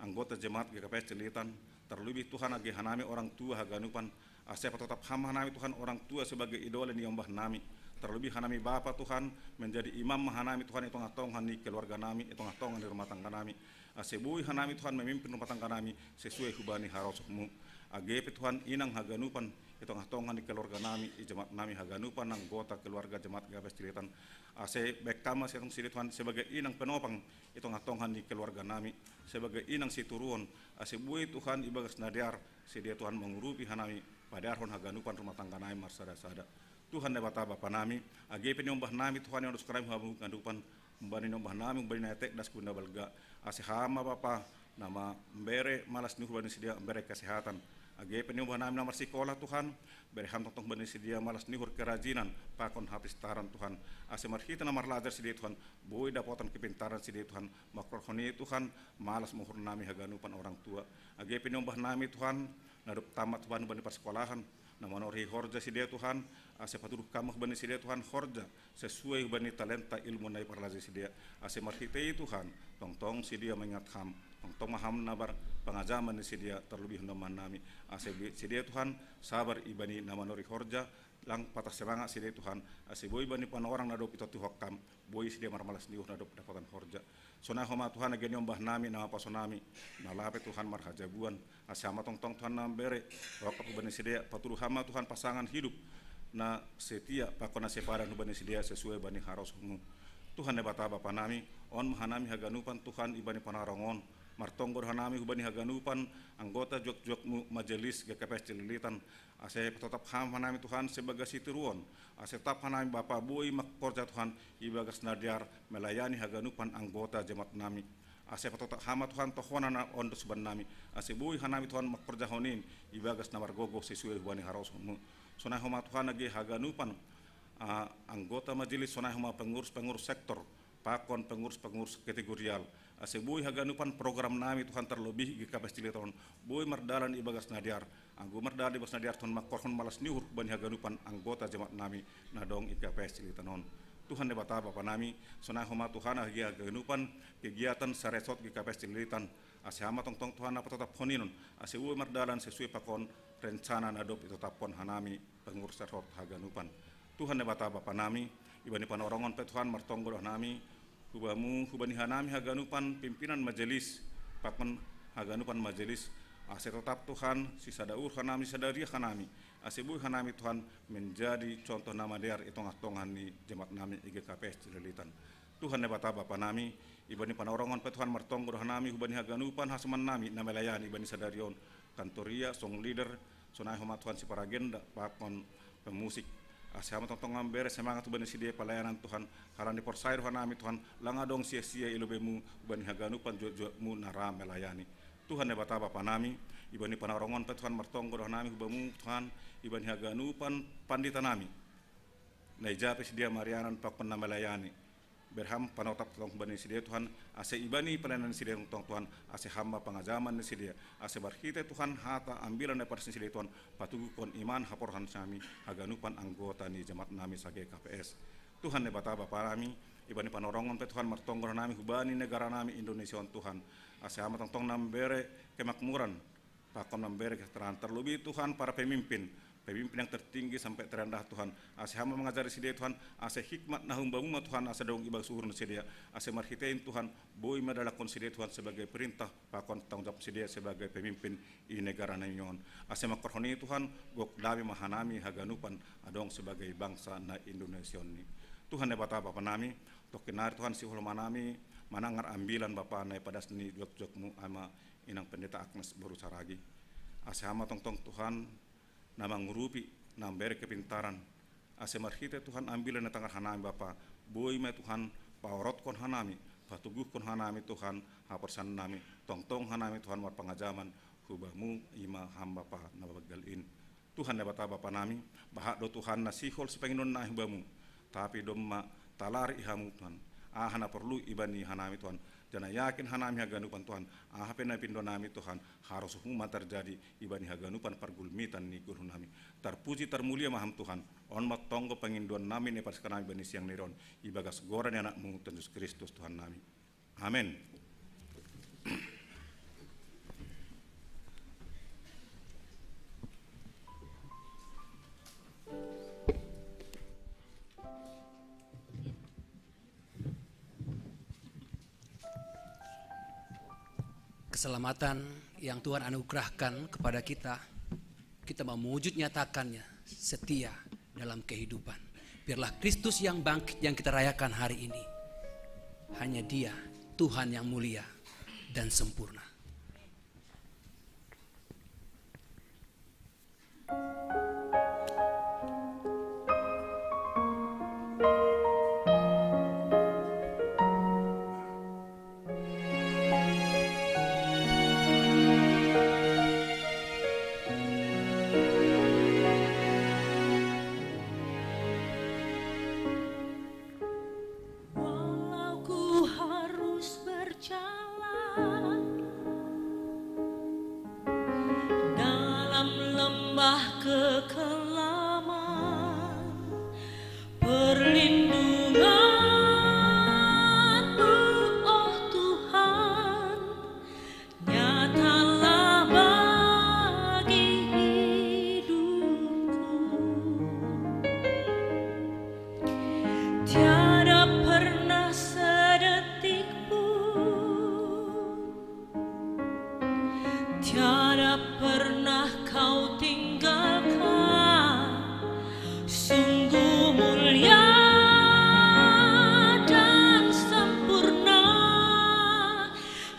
anggota jemaat GKP Celitan terlebih Tuhan agi hanami orang tua haganupan Ase tetap hama hanami Tuhan orang tua sebagai idola ni ombah nami. Terlebih hanami Bapa Tuhan menjadi imam hanami Tuhan itu ngatong hani keluarga nami, itu ngatong di rumah tangga nami. Ase bui hanami Tuhan memimpin rumah tangga nami sesuai hubani harosmu. Agepe Tuhan inang haganupan itu ngatong hani keluarga nami, jemaat nami haganupan anggota keluarga jemaat Gabes Cilitan. Ase baik kama siatong sili Tuhan sebagai inang penopang itu ngatong hani keluarga nami, sebagai inang situruan. Ase bui Tuhan ibagas nadiar sedia Tuhan mengurupi hanami padarhon haganupan rumah tangga nami marsada-sada. Tuhan ne bapa nami, agepe ni ombah nami Tuhan yang harus keram habu kandupan, mbani ombah nami mbani natek das kunda balga, ase hama bapa nama mbere malas nuh bani sedia mbere kesehatan, agepe ni ombah nami nama sekolah Tuhan, bere ham tong bani sedia malas nuhur kerajinan, pakon hapistaran Tuhan, ase marhita nama lajar sedia Tuhan, boy dapatan kepintaran sedia Tuhan, makroni Tuhan, malas muhur nami haganupan orang tua, agepe ni ombah nami Tuhan, narup tamat Tuhan bani persekolahan, nama nori horja sedia Tuhan, ase paturuh kamah bani sedia Tuhan horja sesuai bani talenta ilmu nai parlazi sedia, ase marhitei Tuhan, tong sedia mengingat ham, tong maham nabar pengajaman sedia terlebih nama nami, ase sedia Tuhan sabar ibani nama nori horja lang patah semangat sedia Tuhan, ase boy bani pan orang nadop itu tuhokam, boy sedia marmalas niuh nadop dapatan horja. Sona homa Tuhan ageni ombah nami nama pasonami, nalape Tuhan marhajabuan, ase hama tong Tuhan nambere, wakap bani sedia paturuh hama Tuhan pasangan hidup, na setia pakona sepadan bani sedia sesuai bani harosmu. Tuhan ne bapa nami, on mahanami haganupan Tuhan ibani panarongon, martonggor hanami hubani haganupan anggota jok-jokmu majelis GKPS Cililitan, ase tetap hanami Tuhan sebagai situruan, ase tetap hanami Bapa bui makkorja Tuhan ibagas nadiar melayani haganupan anggota jemaat nami, ase tetap hama Tuhan tohonana ondos ban nami, ase bui hanami Tuhan makkorja honin ibagas namar gogo sesuai hubani harosmu. Sonai homa Tuhan agi haganupan anggota majelis, sonai homa pengurus sektor, pakon pengurus kategorial, ase bui haganupan program nami Tuhan terlebih GKPS Ciliton, bui merdalan ibagas nadiar, anggo merdalan ibagas nadiar Tuhan makorhon malas niur bani haganupan anggota jemaat nami nadong GKPS Cilitanon. Tuhan ne bapa nami, sonai homa Tuhan agi haganupan kegiatan saresot GKPS Cililitan, ase hama tong Tuhan apa tetap honinun, ase bui merdalan sesuai pakon rencana nadop itu tapon hanami pengurus serhot haganupan. Tuhan ne bapa nami, ibani panorongon pe Tuhan martonggol nami, hubamu hubani hanami haganupan pimpinan majelis, pakon haganupan majelis, ase tetap Tuhan sisa daur hanami sadaria hanami, ase bui hanami Tuhan menjadi contoh nama dear itu ngatongan ni jemaat nami GKPS Cililitan. Tuhan ne bapa nami, ibani panorongon pe Tuhan martonggol hanami hubani haganupan hasman nami namelayani ibani sadarion, kantoria, song leader, sonai homa Tuhan si paragenda, pakon pemusik, ase hama tong ngambere semangat bani sedia pelayanan Tuhan, harani porsair hanami Tuhan, langadong sia-sia ilobemu bani haganupan jojmu nara melayani. Tuhan ne bapa nami, ibani panarongon pe Tuhan martonggol hanami hubamu Tuhan, ibani haganupan pandita nami, naijape sedia marianan pakon na melayani. Berham panotap tong bani sedia Tuhan, ase ibani pelayanan sedia tong Tuhan, ase hamba pengajaman sedia, ase barhite Tuhan hata ambilan daripada sedia Tuhan, patugukon iman haporhan sami haganupan anggota ni jemaat nami sage KPS. Tuhan ne bapa nami, ibani panorongon pe Tuhan martonggol nami hubani negara nami Indonesia Tuhan, ase hama tong nambere kemakmuran, pakon nambere keterangan terlebih Tuhan para pemimpin yang tertinggi sampai terendah Tuhan, ase hamba mengajari sedia Tuhan, ase hikmat nahum bamuma Tuhan, ase dong ibag suhur sedia, ase marhitein Tuhan, boy madalakon sedia Tuhan sebagai perintah, pakon tanggung jawab sedia sebagai pemimpin di negara nayon, ase makorhoni Tuhan, gok dami mahanami haganupan adong sebagai bangsa na Indonesia ni. Tuhan ne bapa nami, tokinar Tuhan si hulma nami, manangar ambilan bapa nai pada seni jok-jokmu ama inang pendeta Agnes Borusaragi, ase hama tong Tuhan nama ngurupi nambere kepintaran, ase marhite Tuhan ambilan na tangar hanami bapa, boy me Tuhan paorot kon hanami, patuguh kon hanami Tuhan hapersan nami, tong hanami Tuhan war pengajaman hubamu ima hamba pa nabagalin. Tuhan ne bapa nami, bahak do Tuhan nasihol sepenginon na hubamu, tapi domma talari ihamu Tuhan, ahana perlu ibani hanami Tuhan, jana yakin hanami haganupan Tuhan, pena pindo nami Tuhan, harus huma terjadi ibani haganupan pargulmitan ni guru nami. Terpuji termulia maham Tuhan, on matonggo penginduan nami ne pas kanami bani siang niron, ibagas goran anakmu Yesus Kristus Tuhan nami. Amin. keselamatan yang Tuhan anugerahkan kepada kita, kita mau mewujud nyatakannya setia dalam kehidupan. Biarlah Kristus yang bangkit yang kita rayakan hari ini. Hanya Dia, Tuhan yang mulia dan sempurna. Walau ku harus berjalan dalam lembah kekelaman, perlindungan-Mu, oh Tuhan, nyatalah bagi hidupku. Tiada pernah sedetik pun, tiada pernah Kau tinggalkan. Sungguh mulia dan sempurna,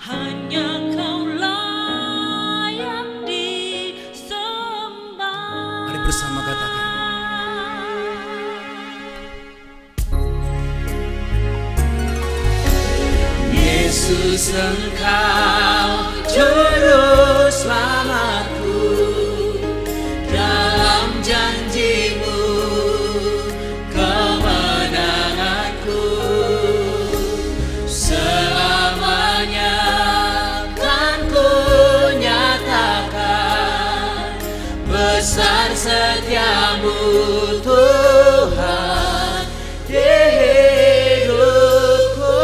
hanya Kau layak disembah. Mari bersama katakan. Yesus, Engkau juru selamatku, dalam janji-Mu kemenanganku, selamanya kan ku nyatakan besar setia-Mu Tuhan di hidupku.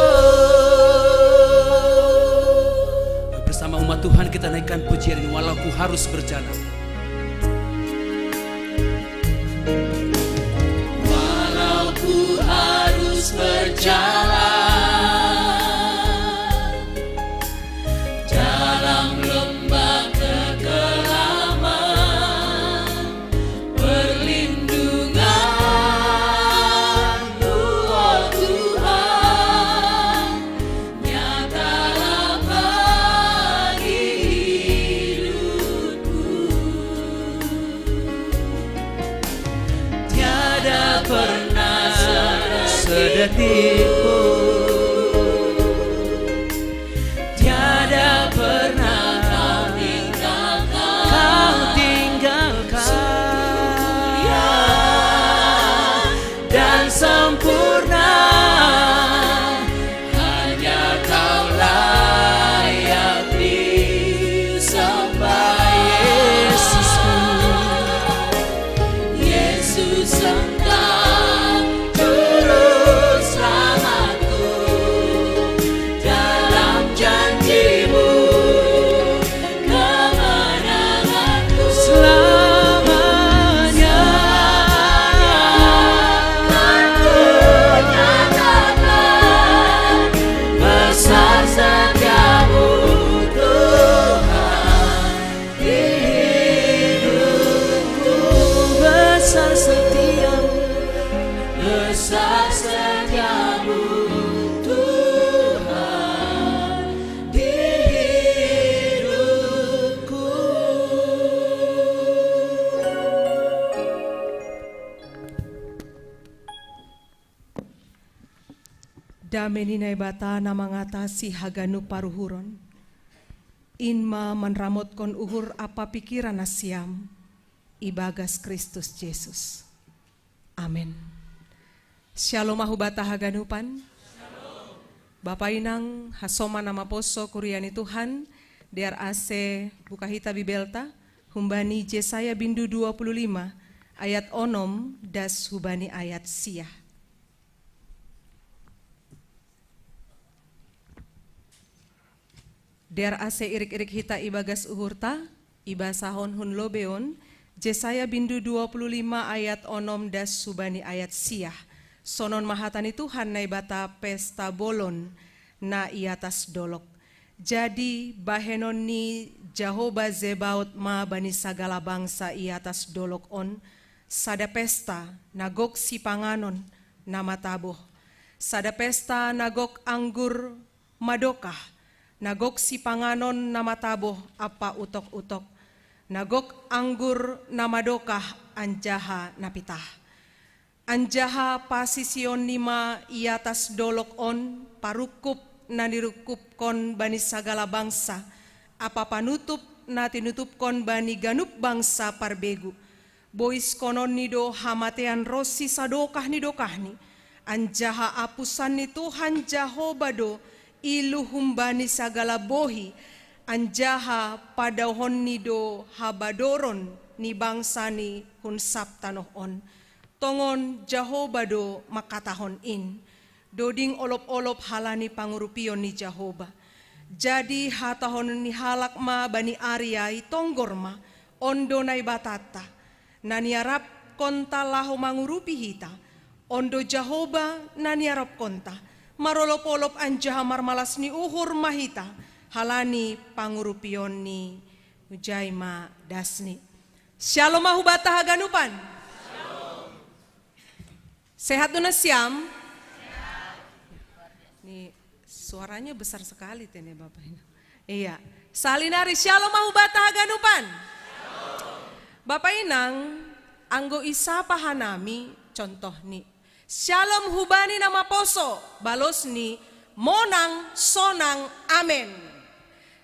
Bersama umat Tuhan kita naikkan pujian ini, walau ku harus berjalan. Walau ku harus berjalan dalam lembah kekelaman, perlindungan-Mu, oh Tuhan, nyatalah bagi hidupku. Tiada pernah sedetik pun, tiada pernah Kau tinggalkan. Dan sempurna, hanya Kau layak disembah. Yesusku, Yesus, Engkau juru selamatku, dalam janji-Mu kemenanganku, selamanya kan ku nyatakan besar setia-Mu Tuhan di hidupku. Besar setia-Mu, besar setia-Mu Tuhan di hidupku. Dameninai bata nama ngatasi haganu paruhuron. Inma menramotkon uhur apa pikiran asiam. Ibagas Kristus Yesus. Amin. Shalom ahubata haganupan. Bapak inang hasoma nama poso kuriani Tuhan. Diar ase bukahita bibelta. Humbani Jesaya bindu 25 ayat onom das hubani ayat siah. Der ase irik-irik hita ibagas uhurta, iba sahon hun lobeon, Jesaya bindu 25 ayat onom das subani ayat siah. Sonon mahatani Tuhan na ibata pesta bolon na iatas dolok. Jadi bahenoni Jehovah Zebaot ma bani sagala bangsa i atas dolok on, sada pesta nagok si panganon nama taboh, sada pesta nagok anggur madokah, nagok si panganon nama taboh apa utok-utok, nagok anggur nama dokah anjaha napitah. Anjaha pasision nima i atas dolok on, parukup na nirukup kon bani sagala bangsa, apa panutup na tinutup kon bani ganup bangsa parbegu. Bois konon nido hamatean rosi sadokah nidokahni, anjaha apusan ni Tuhan Jahobado iluhum bani sagala bohi, anjaha padahon nido habadoron ni bangsa ni hun sabtanoh on. Tongon Jahobado makatahon in, doding olop-olop halani pangurupion ni Jehovah. Jadi hatahon ni halak ma bani Aryai tonggor ma ondo nai batata. Naniarap konta laho mangurupi hita. Ondo Jehovah naniarap konta. Marolop-olop anjaha marmalas ni uhur mahita. Halani pangurupion ni Ujaima dasni. Shalom mahubata haganupan. Sehat duna siam. Nih suaranya besar sekali tene Bapak ini. Iya. Salinari shalom mahubata haganupan. Bapak Inang, anggo isa pahanami contoh nih. Shalom hubani nama poso, balos ni monang sonang amen.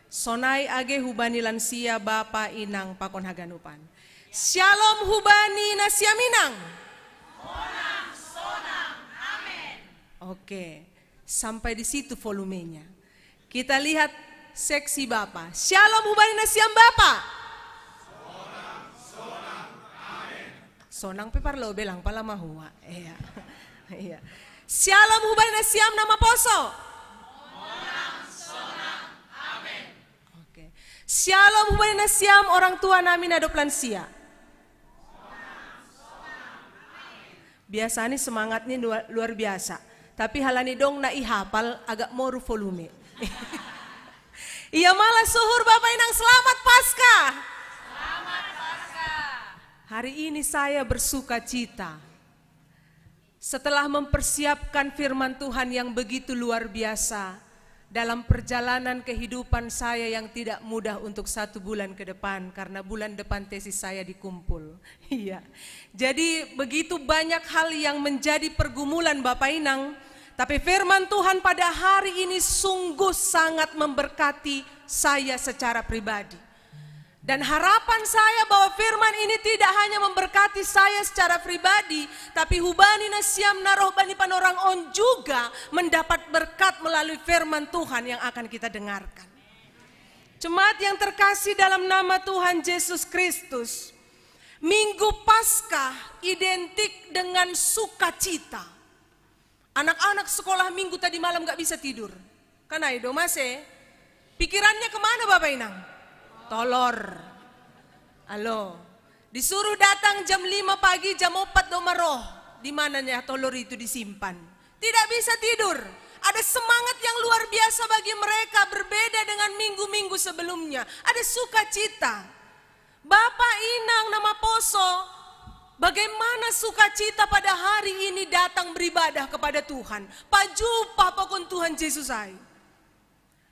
Sonai age hubani lansia Bapak Inang pakon haganupan. Shalom hubani nasia minang. Monang sonang amen. Oke, sampai di situ volumenya. Kita lihat seksi Bapak. Shalom hubani nasiam Bapak. Sonang pe parlo belang pala mahua. Iya. Iya. Shalom hubay na siam nama poso. Monang sonang amen. Oke. Shalom hubay na siam orang tua namin adop lansia. Biasanya semangatnya luar biasa. Tapi halani dong na ihapal agak moru volume. Iya malah suhur Bapak Inang selamat Paskah. Hari ini saya bersuka cita setelah mempersiapkan firman Tuhan yang begitu luar biasa dalam perjalanan kehidupan saya yang tidak mudah untuk 1 bulan ke depan karena bulan depan tesis saya dikumpul. Iya. Jadi begitu banyak hal yang menjadi pergumulan Bapak Inang, tapi firman Tuhan pada hari ini sungguh sangat memberkati saya secara pribadi. Dan harapan saya bahwa firman ini tidak hanya memberkati saya secara pribadi, tapi hubani nasiam naroh bani panorang on juga mendapat berkat melalui firman Tuhan yang akan kita dengarkan. Jemaat yang terkasih dalam nama Tuhan Yesus Kristus, Minggu Paskah identik dengan sukacita. Anak-anak sekolah minggu tadi malam gak bisa tidur. Karena itu masih pikirannya kemana Bapak Inang? Tolor. Halo. Disuruh datang jam 5 pagi, jam 4 domaroh. Di mananya tolor itu disimpan. Tidak bisa tidur. Ada semangat yang luar biasa bagi mereka berbeda dengan minggu-minggu sebelumnya. Ada sukacita. Bapak Inang nama Poso, bagaimana sukacita pada hari ini datang beribadah kepada Tuhan. Pajupa pokon Tuhan Yesus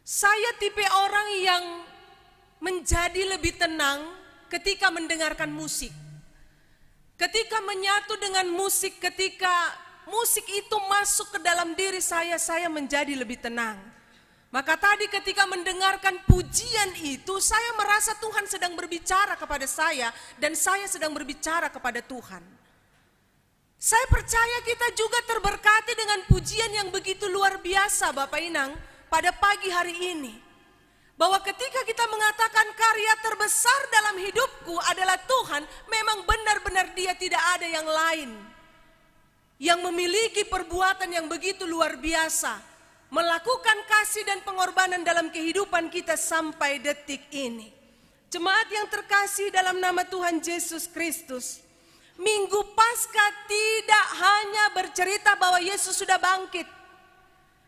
saya tipe orang yang menjadi lebih tenang ketika mendengarkan musik. Ketika menyatu dengan musik, ketika musik itu masuk ke dalam diri saya menjadi lebih tenang. Maka tadi ketika mendengarkan pujian itu, saya merasa Tuhan sedang berbicara kepada saya dan saya sedang berbicara kepada Tuhan. Saya percaya kita juga terberkati dengan pujian yang begitu luar biasa Bapak Inang pada pagi hari ini. Bahwa ketika kita mengatakan karya terbesar dalam hidupku adalah Tuhan, memang benar-benar Dia tidak ada yang lain yang memiliki perbuatan yang begitu luar biasa, melakukan kasih dan pengorbanan dalam kehidupan kita sampai detik ini. Jemaat yang terkasih dalam nama Tuhan Yesus Kristus, Minggu Paskah tidak hanya bercerita bahwa Yesus sudah bangkit.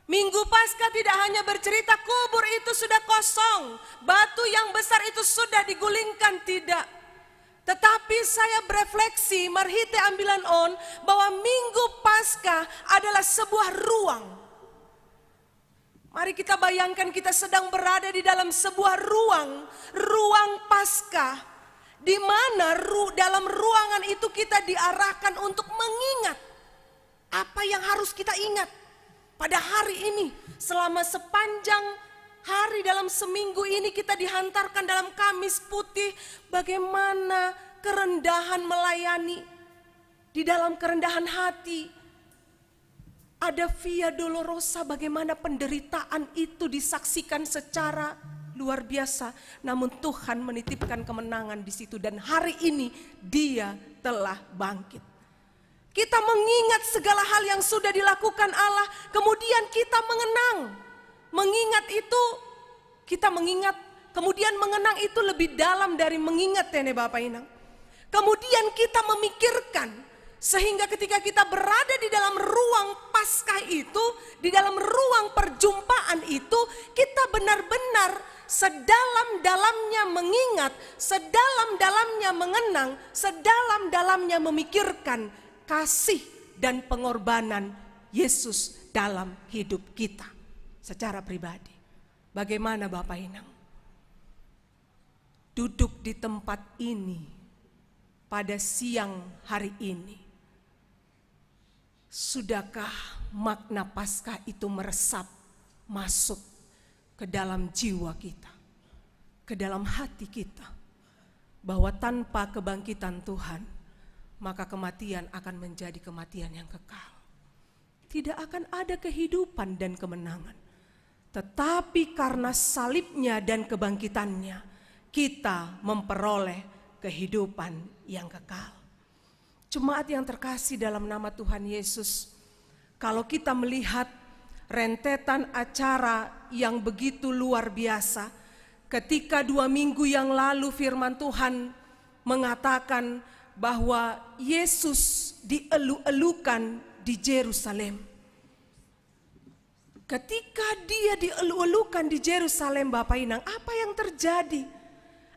Minggu Paskah tidak hanya bercerita kubur itu sudah kosong, batu yang besar itu sudah digulingkan, tidak. Tetapi saya berefleksi, marhite ambilan on, bahwa Minggu Paskah adalah sebuah ruang. Mari kita bayangkan kita sedang berada di dalam sebuah ruang Paskah, di mana dalam ruangan itu kita diarahkan untuk mengingat apa yang harus kita ingat. Pada hari ini, selama sepanjang hari dalam seminggu ini kita dihantarkan dalam Kamis Putih, bagaimana kerendahan melayani. Di dalam kerendahan hati, ada Via Dolorosa, bagaimana penderitaan itu disaksikan secara luar biasa. Namun Tuhan menitipkan kemenangan di situ dan hari ini Dia telah bangkit. Kita mengingat segala hal yang sudah dilakukan Allah, kemudian kita mengenang. Mengingat itu, kita mengingat, kemudian mengenang itu lebih dalam dari mengingat ya Bapak Inang. Kemudian kita memikirkan, sehingga ketika kita berada di dalam ruang Paskah itu, di dalam ruang perjumpaan itu, kita benar-benar sedalam-dalamnya mengingat, sedalam-dalamnya mengenang, sedalam-dalamnya memikirkan kasih dan pengorbanan Yesus dalam hidup kita secara pribadi. Bagaimana Bapak Inang? Duduk di tempat ini pada siang hari ini. Sudahkah makna Paskah itu meresap masuk ke dalam jiwa kita, ke dalam hati kita, bahwa tanpa kebangkitan Tuhan, maka kematian akan menjadi kematian yang kekal. Tidak akan ada kehidupan dan kemenangan. Tetapi karena salibnya dan kebangkitannya, kita memperoleh kehidupan yang kekal. Jemaat yang terkasih dalam nama Tuhan Yesus, kalau kita melihat rentetan acara yang begitu luar biasa, ketika 2 minggu yang lalu firman Tuhan mengatakan bahwa Yesus dielu-elukan di Yerusalem. Ketika dia dielu-elukan di Yerusalem, Bapak Inang, apa yang terjadi?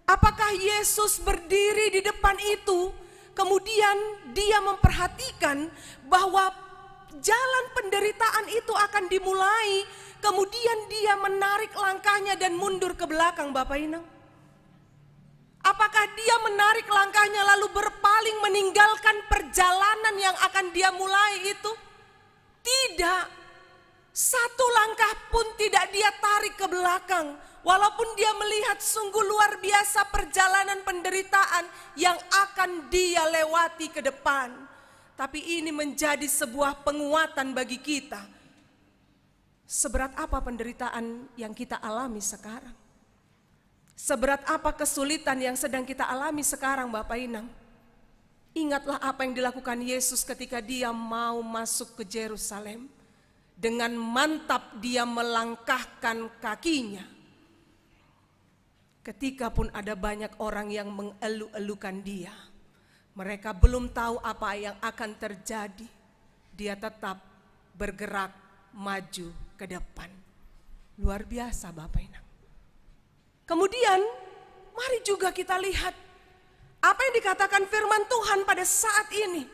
Apakah Yesus berdiri di depan itu, kemudian dia memperhatikan bahwa jalan penderitaan itu akan dimulai, kemudian dia menarik langkahnya dan mundur ke belakang, Bapak Inang? Apakah dia menarik langkahnya lalu berpaling meninggalkan perjalanan yang akan dia mulai itu? Tidak. Satu langkah pun tidak dia tarik ke belakang. Walaupun dia melihat sungguh luar biasa perjalanan penderitaan yang akan dia lewati ke depan. Tapi ini menjadi sebuah penguatan bagi kita. Seberat apa penderitaan yang kita alami sekarang? Seberat apa kesulitan yang sedang kita alami sekarang, Bapak Inang? Ingatlah apa yang dilakukan Yesus ketika dia mau masuk ke Yerusalem. Dengan mantap dia melangkahkan kakinya. Ketika pun ada banyak orang yang mengelu-elukan dia, mereka belum tahu apa yang akan terjadi. Dia tetap bergerak maju ke depan. Luar biasa Bapak Inang. Kemudian mari juga kita lihat apa yang dikatakan firman Tuhan pada saat ini.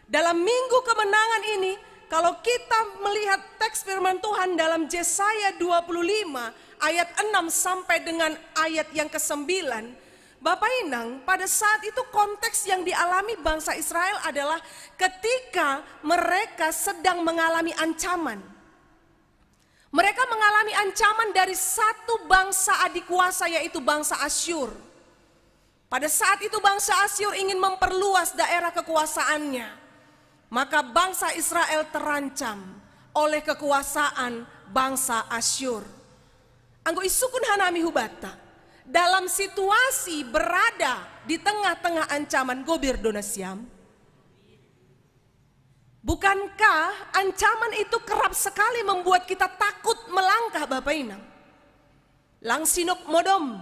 Dalam minggu kemenangan ini, kalau kita melihat teks firman Tuhan dalam Yesaya 25 ayat 6 sampai dengan ayat yang ke-9, Bapak Inang, pada saat itu konteks yang dialami bangsa Israel adalah ketika mereka sedang mengalami ancaman. Mereka mengalami ancaman dari satu bangsa adik kuasa, yaitu bangsa Asyur. Pada saat itu bangsa Asyur ingin memperluas daerah kekuasaannya. Maka bangsa Israel terancam oleh kekuasaan bangsa Asyur. Anggo isukun hanami hubata. Dalam situasi berada di tengah-tengah ancaman gobir donasiam. Bukankah ancaman itu kerap sekali membuat kita takut melangkah Bapak Inang? Lang sinok modom,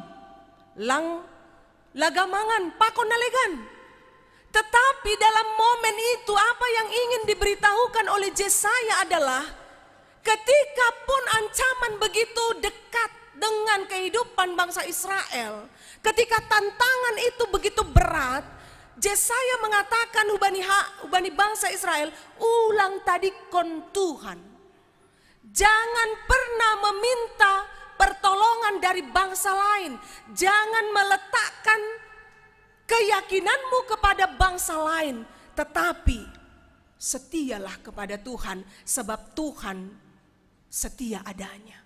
lang lagamangan, pakon nalegan. Tetapi dalam momen itu apa yang ingin diberitahukan oleh Yesaya adalah ketika pun ancaman begitu dekat dengan kehidupan bangsa Israel, ketika tantangan itu begitu berat, Yesaya mengatakan ubani bangsa Israel, ulang tadi kon Tuhan. Jangan pernah meminta pertolongan dari bangsa lain. Jangan meletakkan keyakinanmu kepada bangsa lain, tetapi setialah kepada Tuhan, sebab Tuhan setia adanya.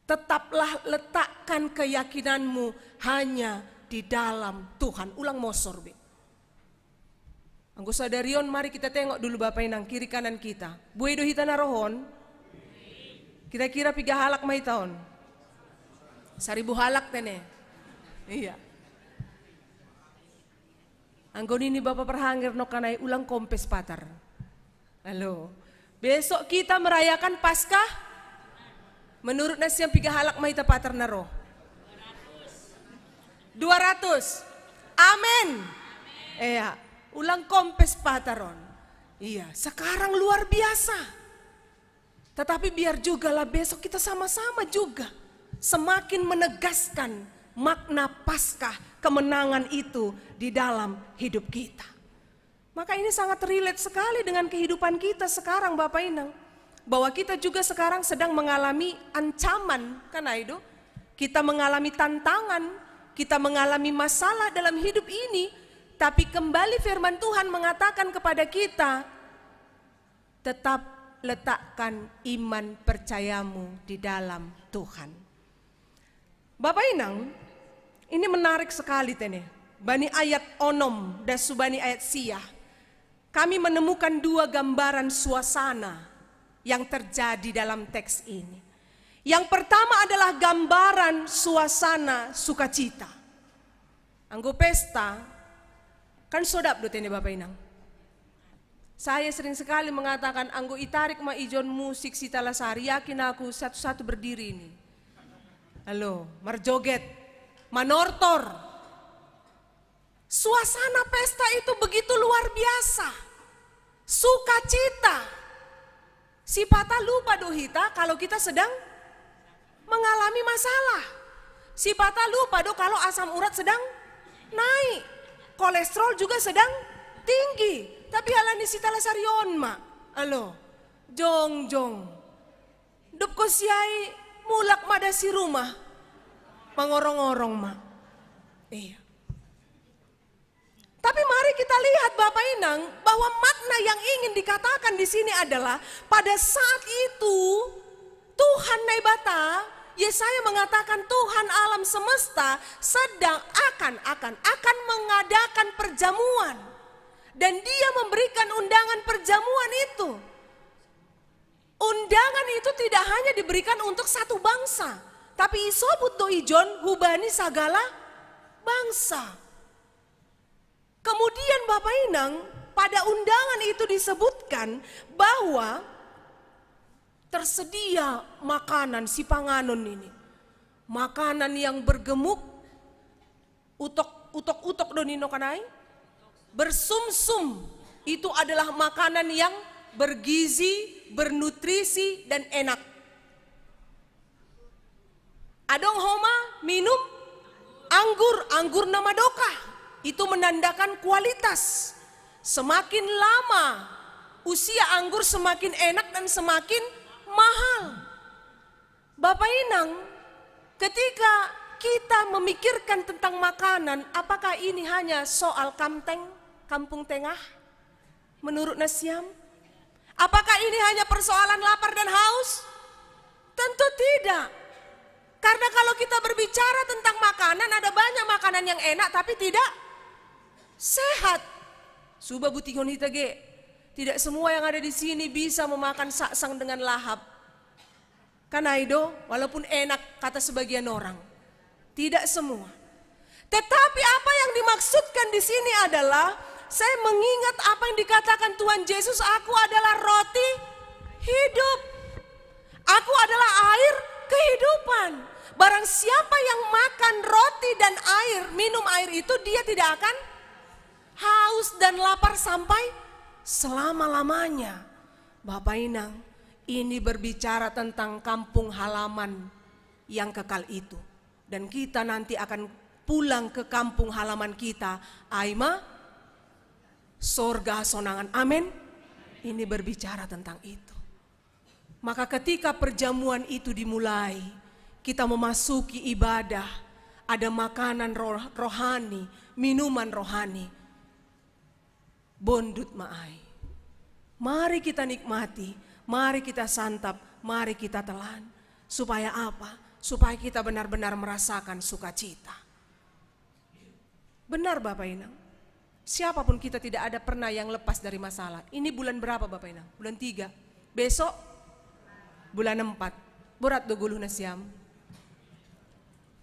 Tetaplah letakkan keyakinanmu hanya di dalam Tuhan. Ulang mosor, be. Anggo sadarion, mari kita tengok dulu Bapak Inang kiri kanan kita. Buedo hita narohon. Kira-kira 3 halak mai tahun. 1000 halak tene. Iya. Anggon ini Bapak perhangir no kanai ulang kompes patar. Halo. Besok kita merayakan Paskah. Menurut nasi yang 3 halak mai patar naro. 200. Amin. Iya. Ulang kompes pataron. Iya. Sekarang luar biasa. Tetapi biar juga lah besok kita sama-sama juga semakin menegaskan makna Paskah, kemenangan itu di dalam hidup kita. Maka ini sangat relate sekali dengan kehidupan kita sekarang Bapak Inang. Bahwa kita juga sekarang sedang mengalami ancaman, karena itu kita mengalami tantangan, kita mengalami masalah dalam hidup ini. Tapi kembali firman Tuhan mengatakan kepada kita, tetap letakkan iman percayamu di dalam Tuhan. Bapak Inang, ini menarik sekali tene. Bani ayat onom dan subani ayat siyah. Kami menemukan 2 gambaran suasana yang terjadi dalam teks ini. Yang pertama adalah gambaran suasana sukacita. Anggo pesta, kan sodap do tene Bapak Inang. Saya sering sekali mengatakan, anggo itarik ma ijon musik Sita Lasari, yakin aku satu-satu berdiri ini. Halo, marjoget, manortor. Suasana pesta itu begitu luar biasa. Sukacita. Si patah lupa dohita kalau kita sedang mengalami masalah. Si patah lupa do kalau asam urat sedang naik. Kolesterol juga sedang tinggi. Tapi halani Sita Lasarion ma. Alo, jong. Dup ko siyai mulak mada si rumah. Mangorong-orong ma. Iya. Tapi mari kita lihat Bapak Inang bahwa makna yang ingin dikatakan di sini adalah pada saat itu Tuhan Naibata, Yesaya mengatakan Tuhan alam semesta sedang akan mengadakan perjamuan. Dan dia memberikan undangan perjamuan itu. Undangan itu tidak hanya diberikan untuk satu bangsa. Tapi isobut do ijon hubani sagala bangsa. Kemudian Bapak Inang, pada undangan itu disebutkan bahwa tersedia makanan si panganon ini. Makanan yang bergemuk, utok donino kanai, bersumsum. Itu adalah makanan yang bergizi, bernutrisi, dan enak. Adong homa minum anggur nama doka. Itu menandakan kualitas. Semakin lama usia anggur semakin enak dan semakin mahal. Bapak Inang, ketika kita memikirkan tentang makanan, apakah ini hanya soal kampung tengah? Menurut Nasyam? Apakah ini hanya persoalan lapar dan haus? Tentu tidak. Karena kalau kita berbicara tentang makanan, ada banyak makanan yang enak tapi tidak sehat. Suba butikon hitage. Tidak semua yang ada di sini bisa memakan saksang dengan lahap. Karena itu, walaupun enak kata sebagian orang, tidak semua. Tetapi apa yang dimaksudkan di sini adalah saya mengingat apa yang dikatakan Tuhan Yesus, aku adalah roti hidup. Aku adalah air kehidupan. Barang siapa yang makan roti dan air, minum air itu, dia tidak akan haus dan lapar sampai selama-lamanya. Bapak Inang, Ini berbicara tentang kampung halaman yang kekal itu. Dan kita nanti akan pulang ke kampung halaman kita. Aima, sorga sonangan. Amin. Ini berbicara tentang itu. Maka ketika perjamuan itu dimulai, kita memasuki ibadah, ada makanan rohani, minuman rohani. Bondut maai. Mari kita nikmati, mari kita santap, mari kita telan. Supaya apa? Supaya kita benar-benar merasakan sukacita. Benar Bapak Inang. Siapapun kita tidak ada pernah yang lepas dari masalah. Ini bulan berapa Bapak Inang? Bulan 3. Besok bulan 4. Berat do guluh nasiam.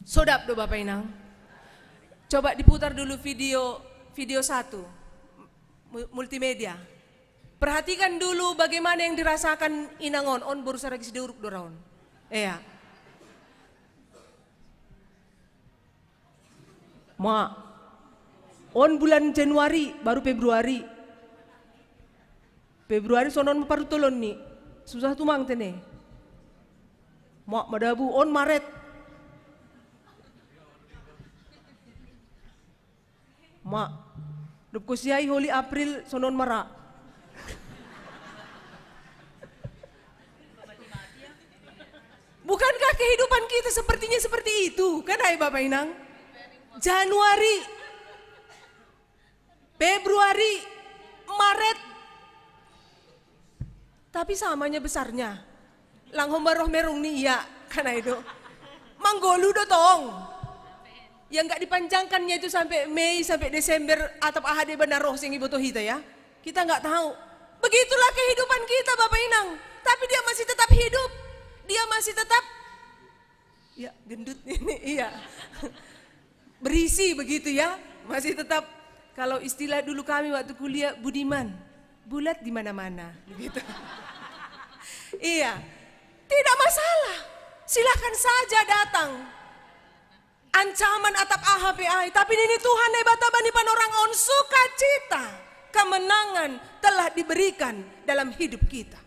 Sodap do Bapak Inang. Coba diputar dulu video 1. Multimedia. Perhatikan dulu bagaimana yang dirasakan Inangon. On baru saragi siduruk doraon. Iya. Ma, on bulan Januari baru Februari. Februari sonon maparutulon nih. Susah tumang tene. Ma, madabu on Maret. Ma, dupko siyai holi April sonon mara. Bukankah kehidupan kita sepertinya seperti itu? Kan hai Bapak Inang? Januari, Februari, Maret. Tapi samanya besarnya. Langhom baroh merung nih iya, kan itu. Manggolu dotong. Yang gak dipanjangkannya itu sampai Mei, sampai Desember atau ahade benaroh sing ibu hita ya. Kita gak tahu. Begitulah kehidupan kita Bapak Inang. Tapi dia masih tetap hidup. Dia masih tetap, ya gendut ini, iya. Berisi begitu ya, masih tetap, kalau istilah dulu kami waktu kuliah, budiman, bulat di mana-mana, begitu. Iya, tidak masalah, silakan saja datang. Ancaman atap AHPI, tapi ini Tuhan hebata bani panorang on sukacita, kemenangan telah diberikan dalam hidup kita.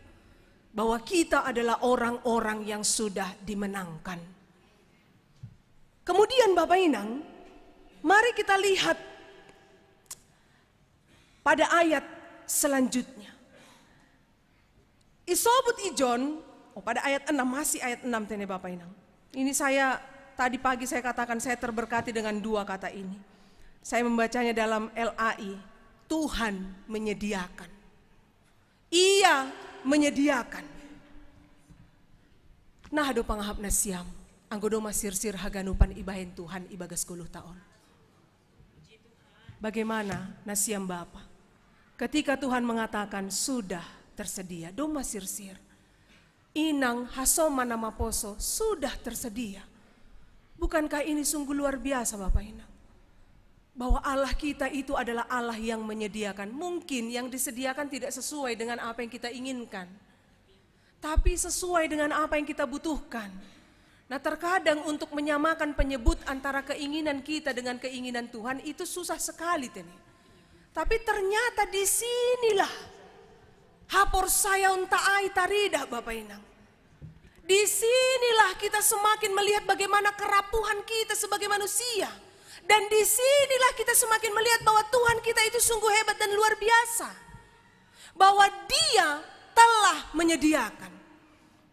Bahwa kita adalah orang-orang yang sudah dimenangkan. Kemudian Bapak Inang, mari kita lihat pada ayat selanjutnya. Isobut ijon, pada ayat 6, masih ayat 6 tene Bapak Inang. Ini tadi pagi saya katakan saya terberkati dengan 2 kata ini. Saya membacanya dalam LAI, Tuhan menyediakan. Ia menyediakan. Nah do pangahap na siam, anggodo masir-sir haganupan ibahin Tuhan ibagas 10 tahun. Bagaimana nasiam Bapa? Ketika Tuhan mengatakan sudah tersedia, do masir-sir. Inang hasoma nama poso sudah tersedia. Bukankah ini sungguh luar biasa Bapak Inang? Bahwa Allah kita itu adalah Allah yang menyediakan. Mungkin yang disediakan tidak sesuai dengan apa yang kita inginkan. Tapi sesuai dengan apa yang kita butuhkan. Nah terkadang untuk menyamakan penyebut antara keinginan kita dengan keinginan Tuhan itu susah sekali. Tapi ternyata disinilah hapor saya untaai taridah Bapak Inang. Disinilah kita semakin melihat bagaimana kerapuhan kita sebagai manusia. Dan disinilah kita semakin melihat bahwa Tuhan kita itu sungguh hebat dan luar biasa. Bahwa Dia telah menyediakan.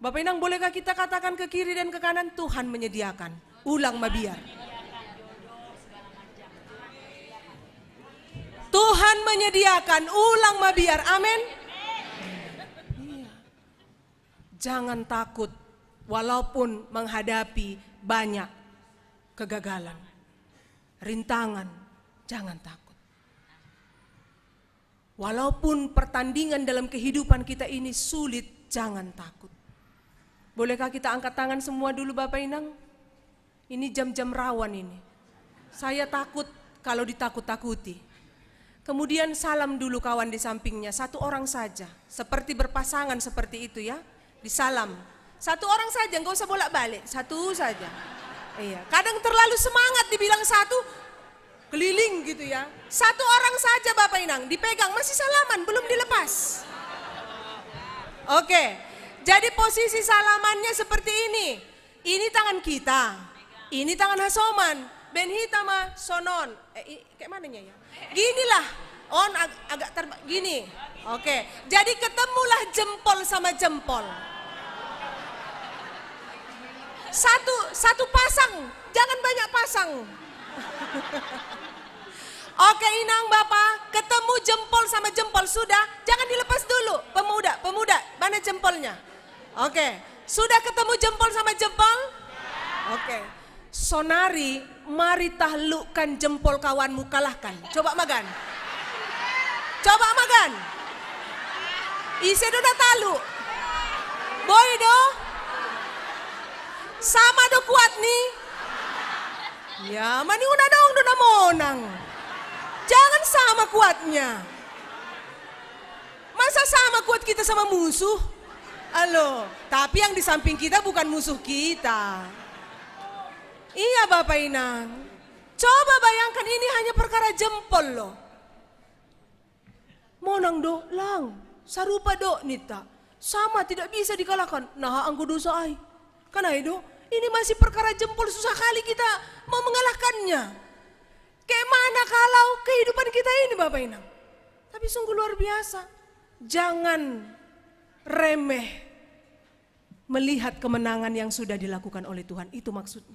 Bapak Inang, bolehkah kita katakan ke kiri dan ke kanan, Tuhan menyediakan. Ulang mabiar. Tuhan menyediakan, ulang mabiar. Amin. Iya. Jangan takut walaupun menghadapi banyak kegagalan. Rintangan, jangan takut. Walaupun pertandingan dalam kehidupan kita ini sulit, jangan takut. Bolehkah kita angkat tangan semua dulu Bapak Inang? Ini jam-jam rawan ini. Saya takut kalau ditakut-takuti. Kemudian salam dulu kawan di sampingnya, 1 orang saja. Seperti berpasangan seperti itu ya, disalam. 1 orang saja, enggak usah bolak-balik, 1 saja. Iya, kadang terlalu semangat dibilang 1, keliling gitu ya. 1 orang saja Bapak Inang, dipegang, masih salaman, belum dilepas. Oke, Jadi posisi salamannya seperti ini. Ini tangan kita, ini tangan Hasoman, Benhita ma Sonon. Kayak mananya ya? Ginilah, on agak gini. Oke, jadi ketemulah jempol sama jempol. Satu pasang, jangan banyak pasang. Oke Inang Bapak, ketemu jempol sama jempol sudah, jangan dilepas dulu. Pemuda, mana jempolnya? Oke, sudah ketemu jempol sama jempol? Oke, Sonari, mari tahlukkan jempol kawanmu, kalahkan. Coba magan. Ise do talu. Boy do. Sama do kuat nih. Ya, mani una dong do namonang. Jangan sama kuatnya. Masa sama kuat kita sama musuh? Halo, tapi yang di samping kita bukan musuh kita. Iya Bapak Inang. Coba bayangkan ini hanya perkara jempol loh. Monang do, lang, sarupa do nita. Sama tidak bisa dikalahkan. Nah anggo dosa ai. Karena itu, ini masih perkara jempol, susah kali kita mau mengalahkannya. Kayak mana kalau kehidupan kita ini Bapak Inang. Tapi sungguh luar biasa. Jangan remeh melihat kemenangan yang sudah dilakukan oleh Tuhan. Itu maksudnya.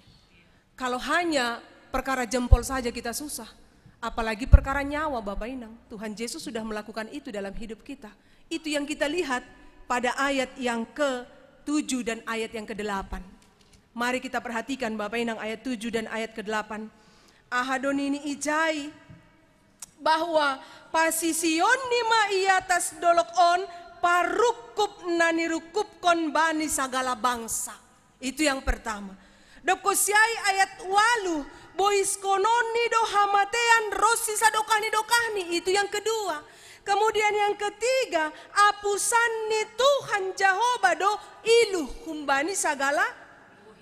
Kalau hanya perkara jempol saja kita susah. Apalagi perkara nyawa Bapak Inang. Tuhan Yesus sudah melakukan itu dalam hidup kita. Itu yang kita lihat pada ayat yang ke-7 dan ayat yang ke-8. Mari kita perhatikan Bapak Inang ayat 7 dan ayat ke-8. Ahadonini ijai bahwa pasision nima iatas dolok on parukup nani rukup kon bani segala bangsa. Itu yang pertama. Dokosiai ayat 8 bois kononi do hamatean rosi sadokani. Itu yang kedua. Kemudian yang ketiga, apusan ni Tuhan Jehovah do iluh humbani segala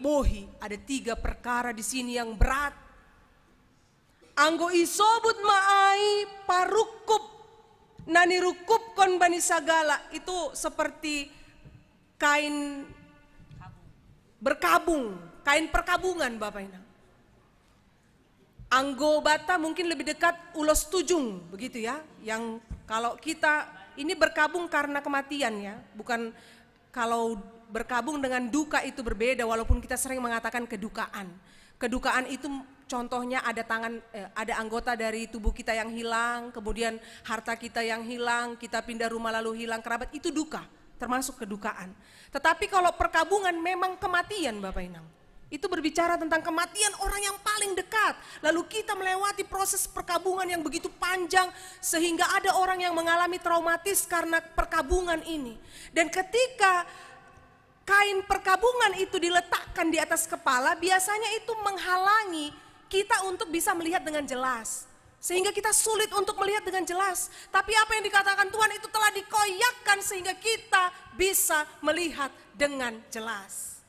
bohi. Ada 3 perkara di sini yang berat. Anggo isobut maai parukup nani rukup kon bani sagala. Itu seperti kain berkabung, kain perkabungan Bapak Inang. Anggo bata mungkin lebih dekat ulos tujung begitu ya. Yang kalau kita ini berkabung karena kematian ya. Bukan kalau berkabung dengan duka itu berbeda walaupun kita sering mengatakan kedukaan. Kedukaan itu contohnya ada anggota dari tubuh kita yang hilang, kemudian harta kita yang hilang, kita pindah rumah lalu hilang kerabat, itu duka, termasuk kedukaan. Tetapi kalau perkabungan memang kematian Bapak Inang. Itu berbicara tentang kematian orang yang paling dekat. Lalu kita melewati proses perkabungan yang begitu panjang sehingga ada orang yang mengalami traumatis karena perkabungan ini. Dan ketika kain perkabungan itu diletakkan di atas kepala, biasanya itu menghalangi kita untuk bisa melihat dengan jelas. Sehingga kita sulit untuk melihat dengan jelas. Tapi apa yang dikatakan Tuhan itu telah dikoyakkan sehingga kita bisa melihat dengan jelas.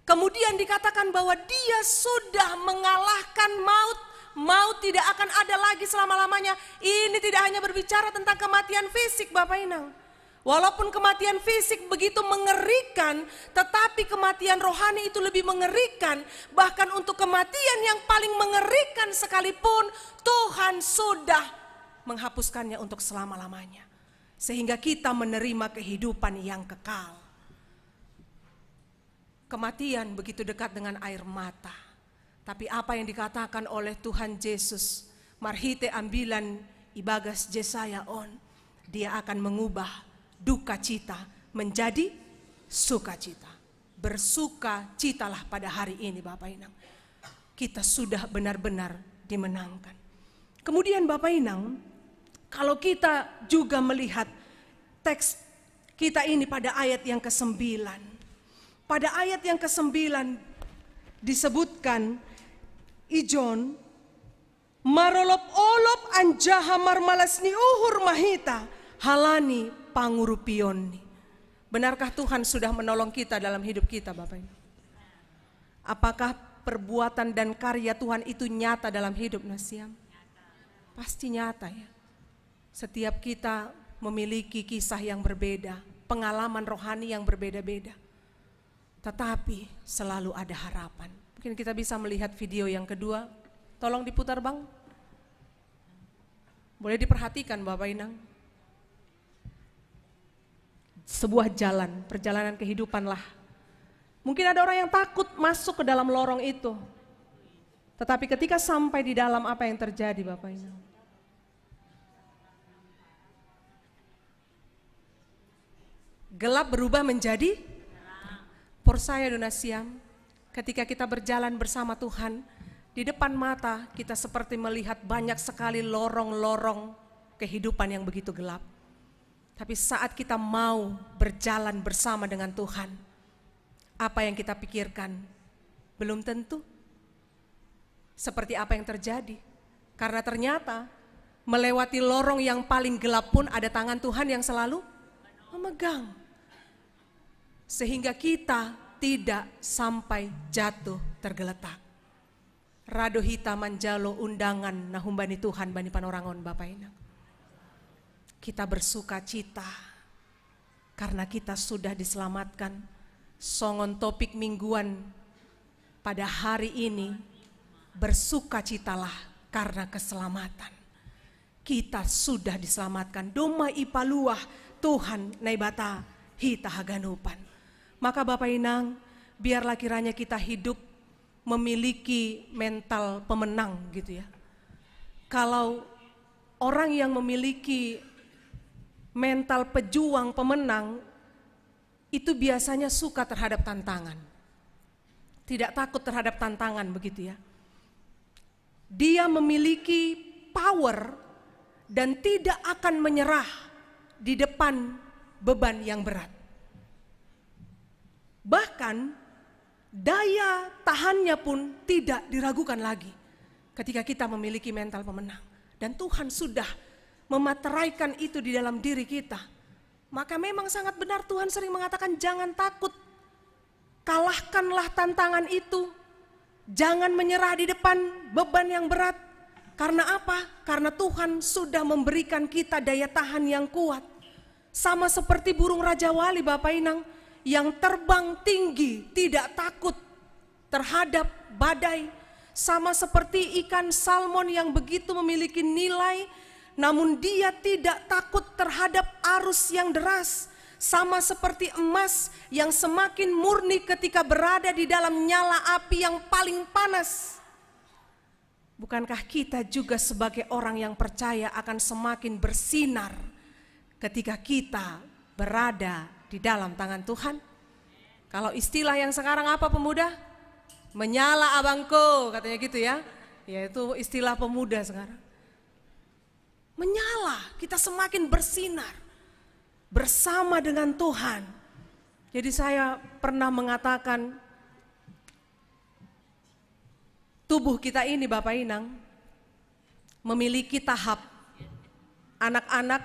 Kemudian dikatakan bahwa Dia sudah mengalahkan maut. Maut tidak akan ada lagi selama-lamanya. Ini tidak hanya berbicara tentang kematian fisik Bapak Inang. Walaupun kematian fisik begitu mengerikan, tetapi kematian rohani itu lebih mengerikan. Bahkan untuk kematian yang paling mengerikan sekalipun, Tuhan sudah menghapuskannya untuk selama-lamanya. Sehingga kita menerima kehidupan yang kekal. Kematian begitu dekat dengan air mata. Tapi apa yang dikatakan oleh Tuhan Yesus, marhite ambilan ibagas Jesaya on, Dia akan mengubah duka cita menjadi sukacita. Bersukacitalah pada hari ini Bapak Inang. Kita sudah benar-benar dimenangkan. Kemudian Bapak Inang, kalau kita juga melihat teks kita ini pada ayat yang ke-9. Pada ayat yang ke-9 disebutkan ijon marolop-olop anjaha marmalasni uhur mahita halani pangurupionni. Benarkah Tuhan sudah menolong kita dalam hidup kita Bapak Ibu? Apakah perbuatan dan karya Tuhan itu nyata dalam hidup Nasiam? Pasti nyata ya. Setiap kita memiliki kisah yang berbeda. pengalaman rohani yang berbeda-beda. Tetapi selalu ada harapan. Mungkin kita bisa melihat video yang kedua. Tolong diputar, Bang. Boleh diperhatikan Bapak Inang. Sebuah jalan, perjalanan kehidupan lah. Mungkin ada orang yang takut masuk ke dalam lorong itu. Tetapi ketika sampai di dalam, apa yang terjadi Bapak Inang? Gelap berubah menjadi Porsaya Donasiam. Ketika kita berjalan bersama Tuhan, di depan mata kita seperti melihat banyak sekali lorong-lorong kehidupan yang begitu gelap. Tapi saat kita mau berjalan bersama dengan Tuhan, apa yang kita pikirkan belum tentu seperti apa yang terjadi. Karena ternyata melewati lorong yang paling gelap pun ada tangan Tuhan yang selalu memegang. Sehingga kita tidak sampai jatuh tergeletak. Rado hita manjalo undangan nahumbani Tuhan bani panorangon Bapak Inang. Kita bersuka cita karena kita sudah diselamatkan. Songon topik mingguan pada hari ini, bersukacitalah karena keselamatan. Kita sudah diselamatkan. Doma ipaluah Tuhan naibata hita haganupan. Maka Bapak Inang, biarlah kiranya kita hidup memiliki mental pemenang gitu ya. Kalau orang yang memiliki mental pejuang pemenang, itu biasanya suka terhadap tantangan. Tidak takut terhadap tantangan begitu ya. Dia memiliki power dan tidak akan menyerah di depan beban yang berat. Bahkan daya tahannya pun tidak diragukan lagi ketika kita memiliki mental pemenang. Dan Tuhan sudah memateraikan itu di dalam diri kita. Maka memang sangat benar Tuhan sering mengatakan jangan takut. Kalahkanlah tantangan itu. Jangan menyerah di depan beban yang berat. Karena apa? Karena Tuhan sudah memberikan kita daya tahan yang kuat. Sama seperti burung Raja Wali Bapak Inang, yang terbang tinggi tidak takut terhadap badai. Sama seperti ikan salmon yang begitu memiliki nilai, namun dia tidak takut terhadap arus yang deras. Sama seperti emas yang semakin murni ketika berada di dalam nyala api yang paling panas. Bukankah kita juga sebagai orang yang percaya akan semakin bersinar ketika kita berada di dalam tangan Tuhan? Kalau istilah yang sekarang apa pemuda? Menyala abangku, katanya gitu ya. Yaitu istilah pemuda sekarang. Menyala, kita semakin bersinar bersama dengan Tuhan. Jadi saya pernah mengatakan tubuh kita ini Bapak Inang memiliki tahap anak-anak,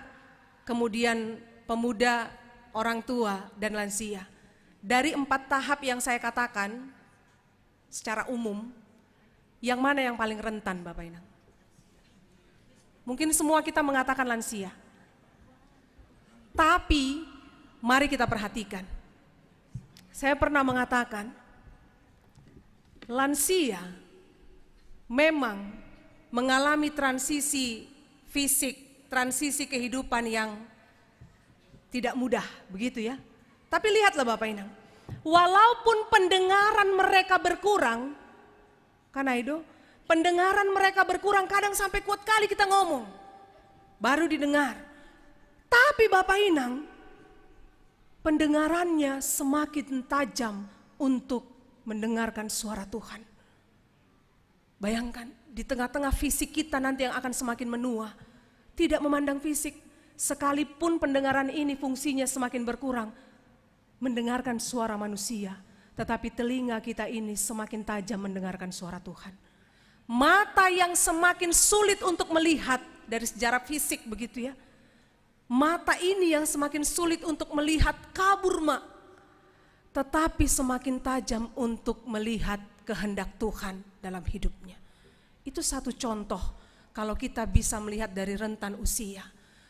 kemudian pemuda, orang tua, dan lansia. Dari 4 tahap yang saya katakan secara umum, yang mana yang paling rentan Bapak Inang? Mungkin semua kita mengatakan lansia. Tapi mari kita perhatikan. Saya pernah mengatakan lansia memang mengalami transisi fisik, transisi kehidupan yang tidak mudah, begitu ya. Tapi lihatlah Bapak Inang, walaupun pendengaran mereka berkurang, karena itu pendengaran mereka berkurang, kadang sampai kuat kali kita ngomong, baru didengar. Tapi Bapak Inang, pendengarannya semakin tajam untuk mendengarkan suara Tuhan. Bayangkan, di tengah-tengah fisik kita nanti yang akan semakin menua, tidak memandang fisik, sekalipun pendengaran ini fungsinya semakin berkurang, mendengarkan suara manusia, tetapi telinga kita ini semakin tajam mendengarkan suara Tuhan. Mata yang semakin sulit untuk melihat dari sejarah fisik begitu ya. Mata ini yang semakin sulit untuk melihat kabur mak, tetapi semakin tajam untuk melihat kehendak Tuhan dalam hidupnya. Itu satu contoh kalau kita bisa melihat dari rentan usia,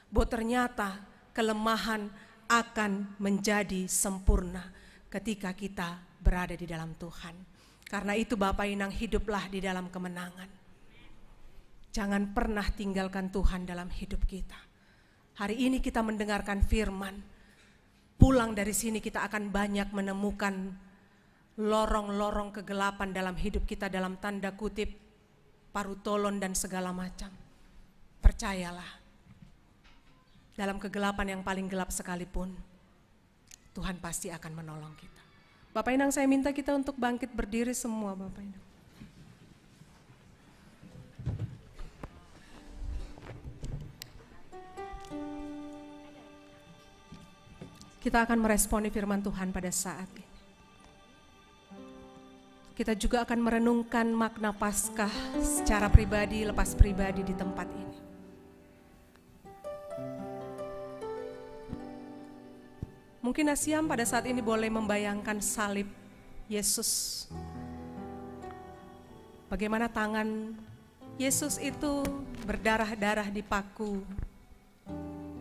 bahwa ternyata kelemahan, akan menjadi sempurna ketika kita berada di dalam Tuhan. Karena itu Bapak Inang, hiduplah di dalam kemenangan. Jangan pernah tinggalkan Tuhan dalam hidup kita. Hari ini kita mendengarkan firman. Pulang dari sini kita akan banyak menemukan lorong-lorong kegelapan dalam hidup kita, dalam tanda kutip parutolon dan segala macam. Percayalah, dalam kegelapan yang paling gelap sekalipun, Tuhan pasti akan menolong kita. Bapak Inang, saya minta kita untuk bangkit berdiri semua, Bapak Inang. Kita akan meresponi firman Tuhan pada saat ini. Kita juga akan merenungkan makna Paskah secara pribadi, lepas pribadi di tempat ini. Mungkin Asiam pada saat ini boleh membayangkan salib Yesus. Bagaimana tangan Yesus itu berdarah-darah dipaku.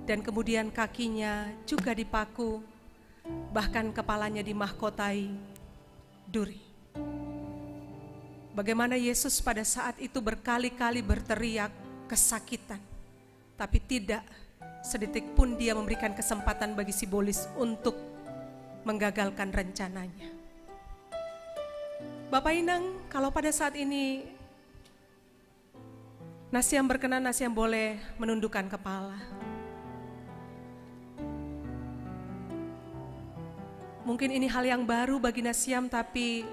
Dan kemudian kakinya juga dipaku. Bahkan kepalanya dimahkotai duri. Bagaimana Yesus pada saat itu berkali-kali berteriak kesakitan. Tapi tidak sedetik pun dia memberikan kesempatan bagi si iblis untuk menggagalkan rencananya. Bapak Inang, kalau pada saat ini Nasiam berkenan, Nasiam boleh menundukkan kepala. Mungkin ini hal yang baru bagi Nasiam, tapi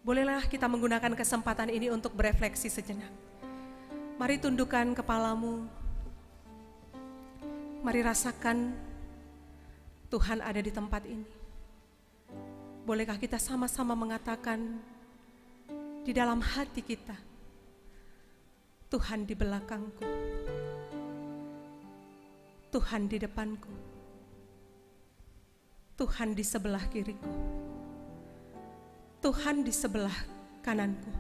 bolehlah kita menggunakan kesempatan ini untuk berefleksi sejenak. Mari tundukkan kepalamu. Mari rasakan Tuhan ada di tempat ini. Bolehkah kita sama-sama mengatakan di dalam hati kita, Tuhan di belakangku, Tuhan di depanku, Tuhan di sebelah kiriku, Tuhan di sebelah kananku,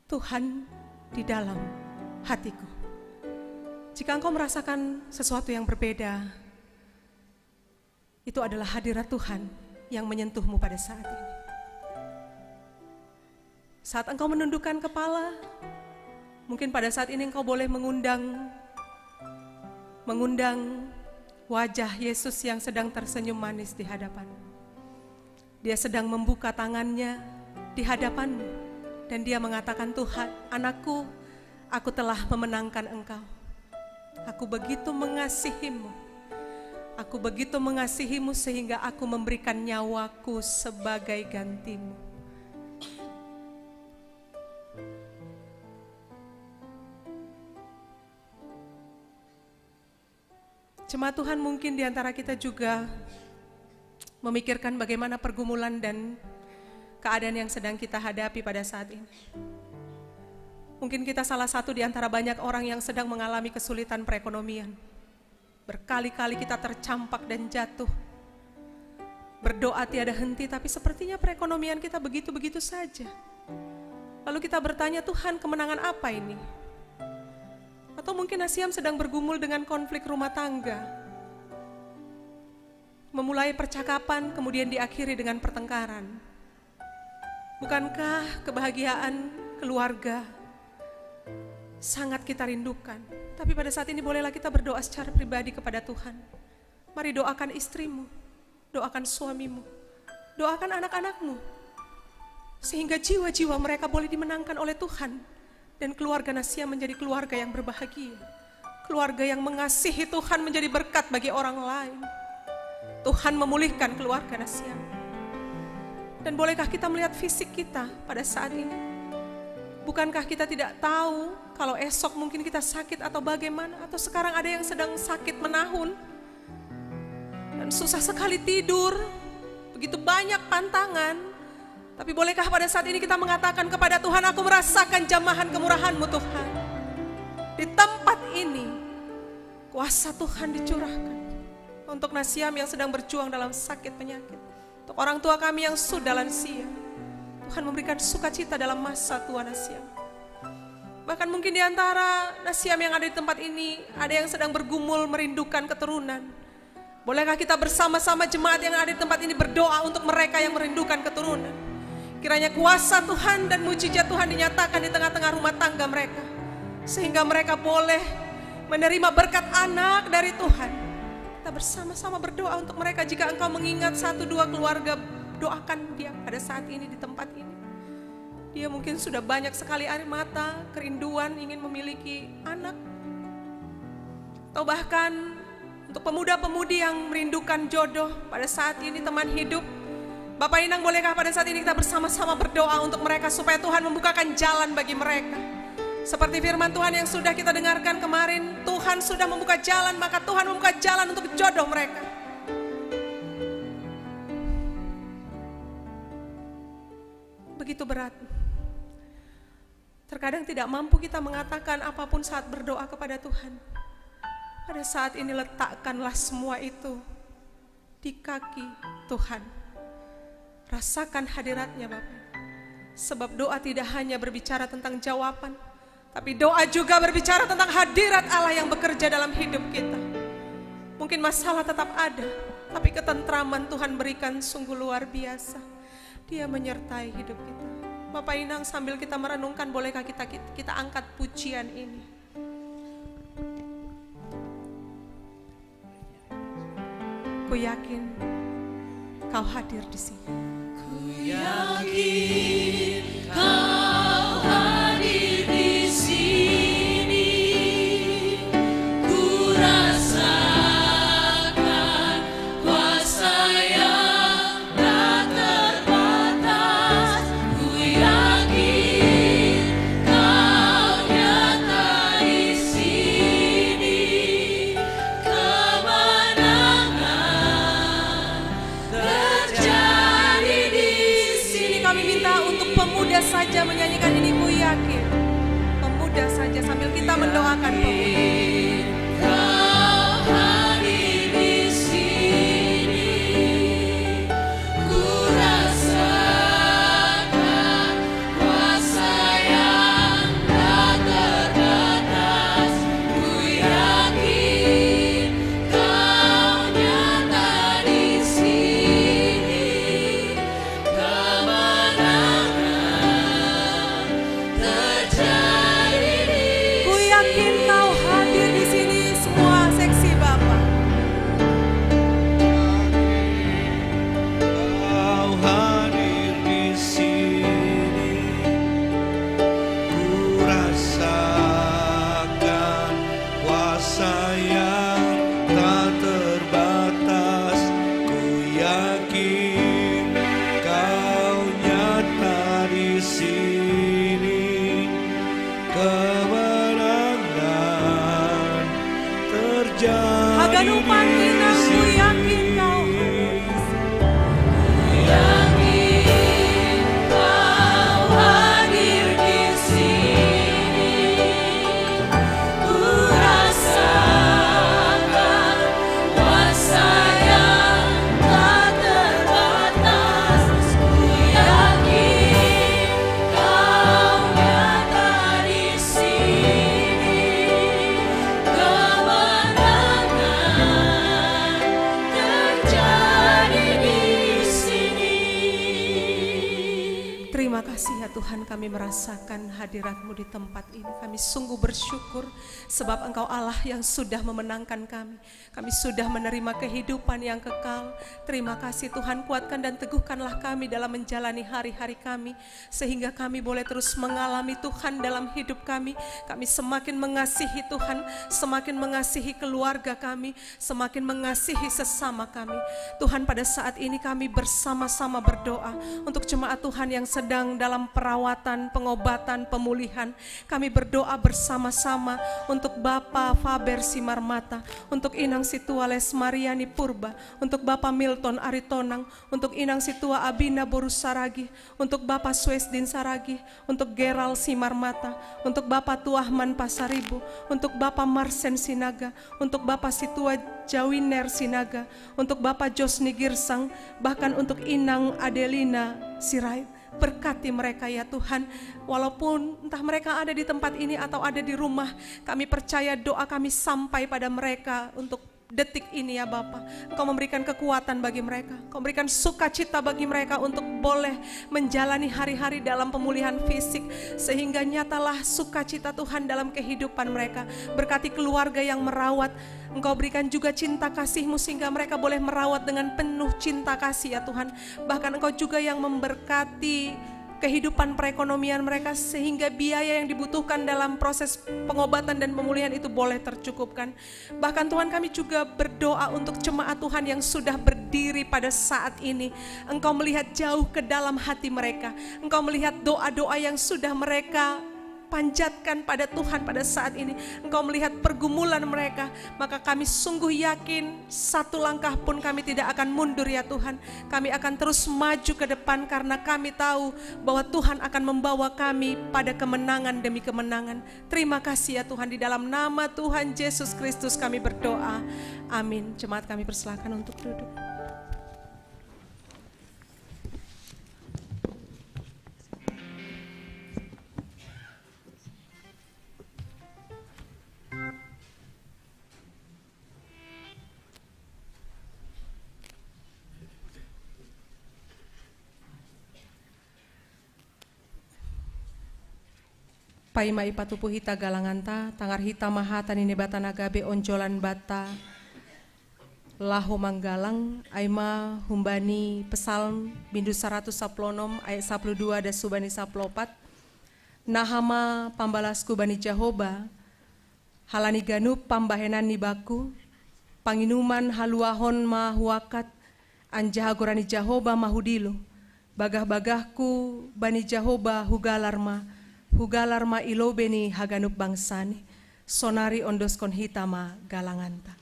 Tuhan di dalam hatiku. Jika engkau merasakan sesuatu yang berbeda, itu adalah hadirat Tuhan yang menyentuhmu pada saat ini. Saat engkau menundukkan kepala, mungkin pada saat ini engkau boleh mengundang wajah Yesus yang sedang tersenyum manis di hadapan. Dia sedang membuka tangannya di hadapanmu. Dan dia mengatakan, Tuhan, anakku, aku telah memenangkan engkau. Aku begitu mengasihimu. Aku begitu mengasihimu sehingga aku memberikan nyawaku sebagai gantimu. Jemaat Tuhan, mungkin di antara kita juga memikirkan bagaimana pergumulan dan keadaan yang sedang kita hadapi pada saat ini. Mungkin kita salah satu di antara banyak orang yang sedang mengalami kesulitan perekonomian. Berkali-kali kita tercampak dan jatuh. Berdoa tiada henti, tapi sepertinya perekonomian kita begitu-begitu saja. Lalu kita bertanya, Tuhan, kemenangan apa ini? Atau mungkin Asiam sedang bergumul dengan konflik rumah tangga. Memulai percakapan, kemudian diakhiri dengan pertengkaran. Bukankah kebahagiaan keluarga sangat kita rindukan? Tapi pada saat ini bolehlah kita berdoa secara pribadi kepada Tuhan. Mari doakan istrimu, doakan suamimu, doakan anak-anakmu. Sehingga jiwa-jiwa mereka boleh dimenangkan oleh Tuhan. Dan keluarga Nasiam menjadi keluarga yang berbahagia. Keluarga yang mengasihi Tuhan menjadi berkat bagi orang lain. Tuhan memulihkan keluarga Nasiam. Dan bolehkah kita melihat fisik kita pada saat ini? Bukankah kita tidak tahu kalau esok mungkin kita sakit atau bagaimana? Atau sekarang ada yang sedang sakit menahun dan susah sekali tidur, begitu banyak pantangan. Tapi bolehkah pada saat ini kita mengatakan kepada Tuhan, aku merasakan jamahan kemurahan-Mu Tuhan. Di tempat ini, kuasa Tuhan dicurahkan untuk Nasiam yang sedang berjuang dalam sakit penyakit. Untuk orang tua kami yang sudah lansia, Tuhan memberikan sukacita dalam masa tua Nasiam. Bahkan mungkin di antara nasiam yang ada di tempat ini, ada yang sedang bergumul merindukan keturunan. Bolehkah kita bersama-sama jemaat yang ada di tempat ini berdoa untuk mereka yang merindukan keturunan? Kiranya kuasa Tuhan dan mujizat Tuhan dinyatakan di tengah-tengah rumah tangga mereka, sehingga mereka boleh menerima berkat anak dari Tuhan. Kita bersama-sama berdoa untuk mereka. Jika engkau mengingat 1-2 keluarga, doakan dia pada saat ini di tempat ini. Dia mungkin sudah banyak sekali air mata, kerinduan ingin memiliki anak. Atau bahkan untuk pemuda-pemudi yang merindukan jodoh pada saat ini, teman hidup. Bapak Inang, bolehkah pada saat ini kita bersama-sama berdoa untuk mereka supaya Tuhan membukakan jalan bagi mereka. Seperti firman Tuhan yang sudah kita dengarkan kemarin, Tuhan sudah membuka jalan, maka Tuhan membuka jalan untuk jodoh mereka. Begitu berat. Terkadang tidak mampu kita mengatakan apapun saat berdoa kepada Tuhan. Pada saat ini letakkanlah semua itu di kaki Tuhan. Rasakan hadiratnya Bapak. Sebab doa tidak hanya berbicara tentang jawaban, tapi doa juga berbicara tentang hadirat Allah yang bekerja dalam hidup kita. Mungkin masalah tetap ada, tapi ketentraman Tuhan berikan sungguh luar biasa. Dia menyertai hidup kita. Bapak Inang, sambil kita merenungkan, bolehkah kita angkat pujian ini? Ku yakin Kau hadir di sini. Ku yakin Kau hadir di sini. Ku rasakan kuasa yang tak terbatas. Ku yakin Kau nyata di sini. Kemenangan terjadi di sini. Kami minta untuk pemuda saja menyanyikan ini, ku yakin. Pemuda saja sambil kita mendoakan pemuda. Kau hadir di sini. Ku rasakan kuasa yang tak terbatas. Ku yakin Kau nyata di sini. Kemenangan terjadi di Ku yakin Kau hadir di sini, semua seksi Bapak. Kau hadir di sini, ku rasakan kuasa yang tak terbatas. Ku yakin Kau nyata di sini. Kemenangan terjadi Haganupan Inang, ku yakin Kau yakin Kau hadir di sini. Ku rasakan kuasa yang tak terbatas. Ku yakin Kau nyata di sini. Kemenangan terjadi di sini. Terima kasih ya Tuhan, kami merasakan hadirat-Mu di tempat ini. Kami sungguh bersyukur sebab Engkau Allah yang sudah memenangkan kami. Kami sudah menerima kehidupan yang kekal. Terima kasih Tuhan, kuatkan dan teguhkanlah kami dalam menjalani hari-hari kami, sehingga kami boleh terus mengalami Tuhan dalam hidup kami. Kami semakin mengasihi Tuhan, semakin mengasihi keluarga kami, semakin mengasihi sesama kami. Tuhan, pada saat ini kami bersama-sama berdoa untuk jemaat Tuhan yang sedang dalam perawatan, pengobatan, pemulihan. Kami berdoa bersama-sama untuk Bapak Faber Simarmata, untuk Inang Situa Lesmariani Purba, untuk Bapak Milton Aritonang, untuk Inang Situa Abina Borus Saragi, untuk Bapak Swesdin Saragi, untuk Geral Simarmata, untuk Bapak Tuahman Pasaribu, untuk Bapak Marsen Sinaga, untuk Bapak Situa Jawiner Sinaga, untuk Bapak Josni Girsang, bahkan untuk Inang Adelina Sirait. Berkati mereka ya Tuhan, walaupun entah mereka ada di tempat ini atau ada di rumah, kami percaya doa kami sampai pada mereka untuk detik ini ya Bapa. Engkau memberikan kekuatan bagi mereka, Engkau memberikan sukacita bagi mereka untuk boleh menjalani hari-hari dalam pemulihan fisik, sehingga nyatalah sukacita Tuhan dalam kehidupan mereka. Berkati keluarga yang merawat, Engkau berikan juga cinta kasih-Mu sehingga mereka boleh merawat dengan penuh cinta kasih ya Tuhan. Bahkan Engkau juga yang memberkati kehidupan perekonomian mereka sehingga biaya yang dibutuhkan dalam proses pengobatan dan pemulihan itu boleh tercukupkan. Bahkan Tuhan, kami juga berdoa untuk jemaat Tuhan yang sudah berdiri pada saat ini. Engkau melihat jauh ke dalam hati mereka. Engkau melihat doa-doa yang sudah mereka panjatkan pada Tuhan pada saat ini. Engkau melihat pergumulan mereka, maka kami sungguh yakin satu langkah pun kami tidak akan mundur ya Tuhan. Kami akan terus maju ke depan karena kami tahu bahwa Tuhan akan membawa kami pada kemenangan demi kemenangan. Terima kasih ya Tuhan, di dalam nama Tuhan Yesus Kristus kami berdoa. Amin. Jemaat kami persilakan untuk duduk. Paima ipatupu hita galanganta, tangar hita mahata nini bata nagabe onjolan bata, laho manggalang, aima humbani pesalm bindu 100 saplonom ayat 12 da subani saplopat, nahama pambalasku bani Jahoba, halani ganup pambahenan nibaku, panginuman haluahon mahuakat, anjahagorani Jahoba mahudilu, bagah-bagahku bani Jahoba hugalarma ilobeni haganup bangsani, sonari ondoskon hitama galanganta.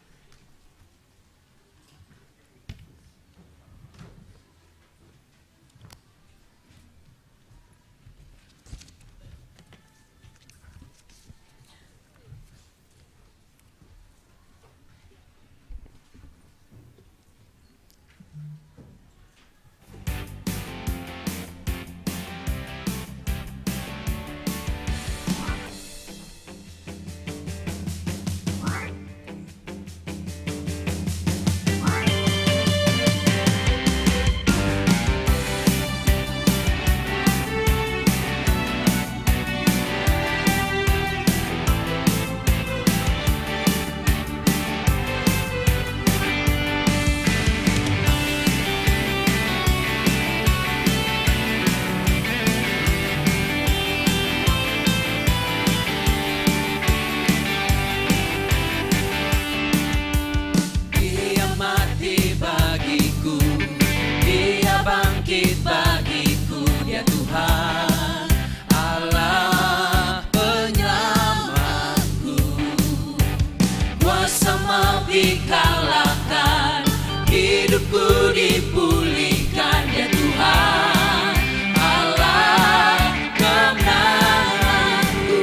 Dikalahkan, hidupku dipulihkan ya Tuhan, Allah kemenanganku.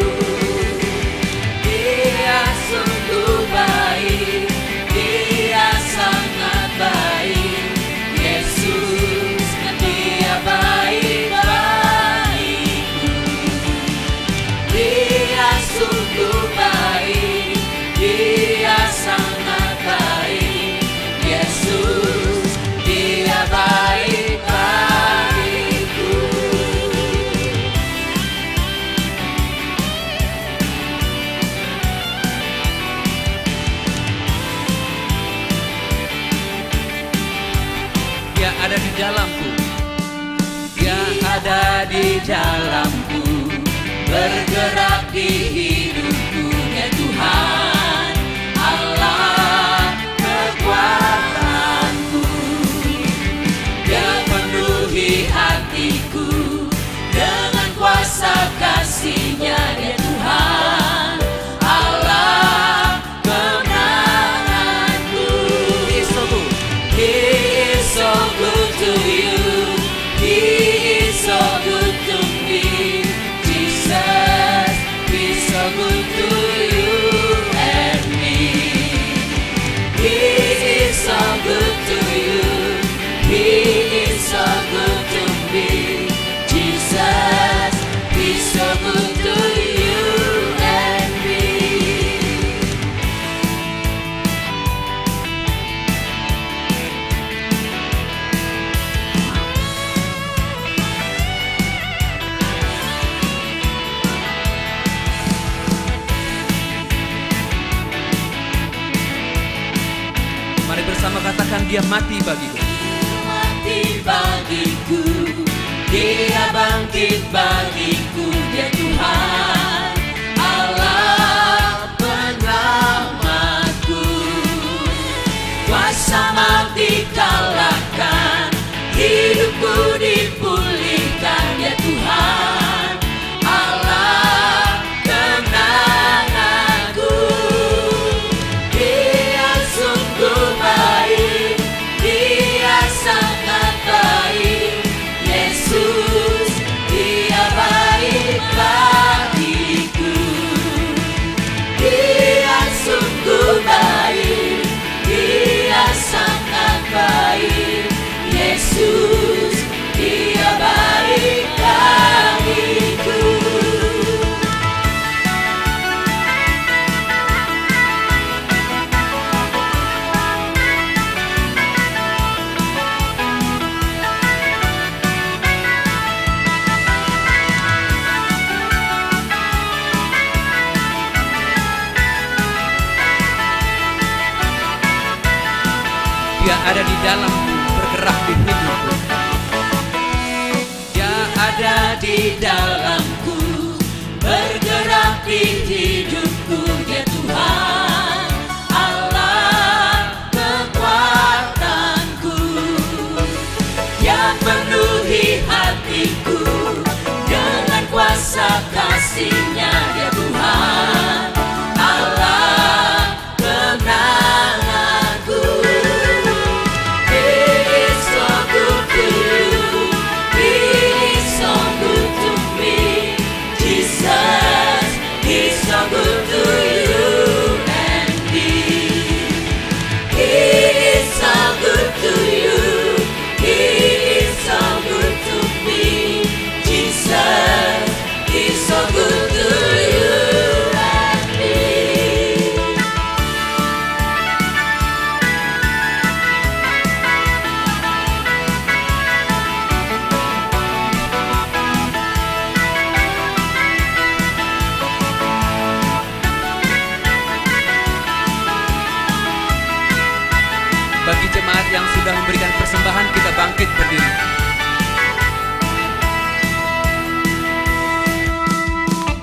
Dia sungguh baik, Dia sangat baik, Yesus Dia baik bagiku. Dia sungguh baik, Dia sangat baik, Yesus Dia baik bagiku. Dia ada di dalamku, Dia ada di dalamku, bergerak di hidupku ya Tuhan, Allah kekuatanku. Dia penuhi hatiku dengan kuasa kasih-Nya ya Tuhan, Allah kemenanganku. He is so good. He is so good to you. He is so good to me. Jesus, He's so good to you and me. He is so good to you. He is so good to me. Dia mati bagiku. Mati bagiku, Dia bangkit bagiku, Dia Tuhan Allah penyelamatku. Kuasa maut dikalahkan, hidupku dipulihkan, Dia Tuhan Allah kemenanganku. Dia sungguh baik, Dia sangat baik, Yesus Dia baik bagiku. Dia sungguh baik, Dia sangat baik, Yesus Dia baik bagiku. Dia ada di dalamku, bergerak di hidupku. Dia ada di dalamku, bergerak di hidupku, Dia Tuhan Allah kekuatanku. Dia penuhi hatiku dengan kuasa kasih-Nya, Dia Tuhan Allah kemenanganku. He is so good to you, He is so good to me, Jesus, He's so good to you and me. He is so good to you, He is so good to me, Jesus, He's so good to you and me. Bagi jemaat yang sudah memberikan persembahan, kita bangkit berdiri.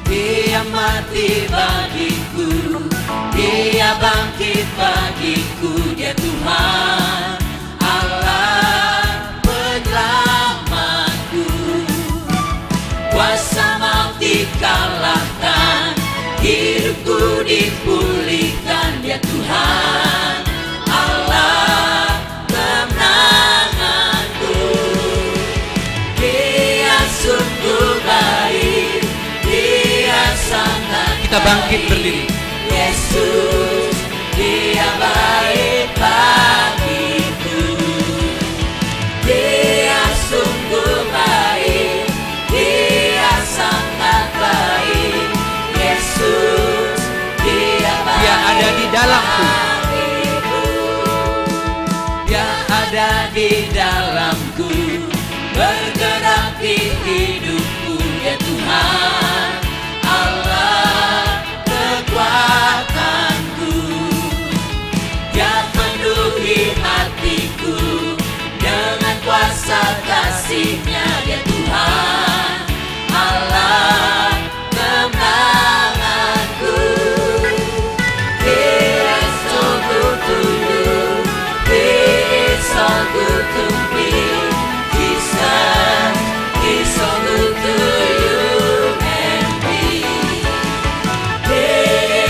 Dia mati bagiku, Dia bangkit bagiku, Dia Tuhan Allah penyelamatku. Kuasa maut dikalahkan, hidupku dipulihkan, Dia Tuhan Allah kemenanganku. Dia sungguh baik, Dia sangat Kita bangkit berdiri. Yesus Dia baik bagiku. Dia sungguh baik, Dia sangat baik, Yesus Dia baik. Dia ada di dalamku. bagiku. Dia ada di dalamku, bergerak di hidupku, Dia Tuhan Allah kekuatanku. Dia penuhi hatiku dengan kuasa kasih-Nya, Dia Tuhan Allah kemenanganku. He is so good to you, He is so good to me, Jesus, He's so good to you and me. He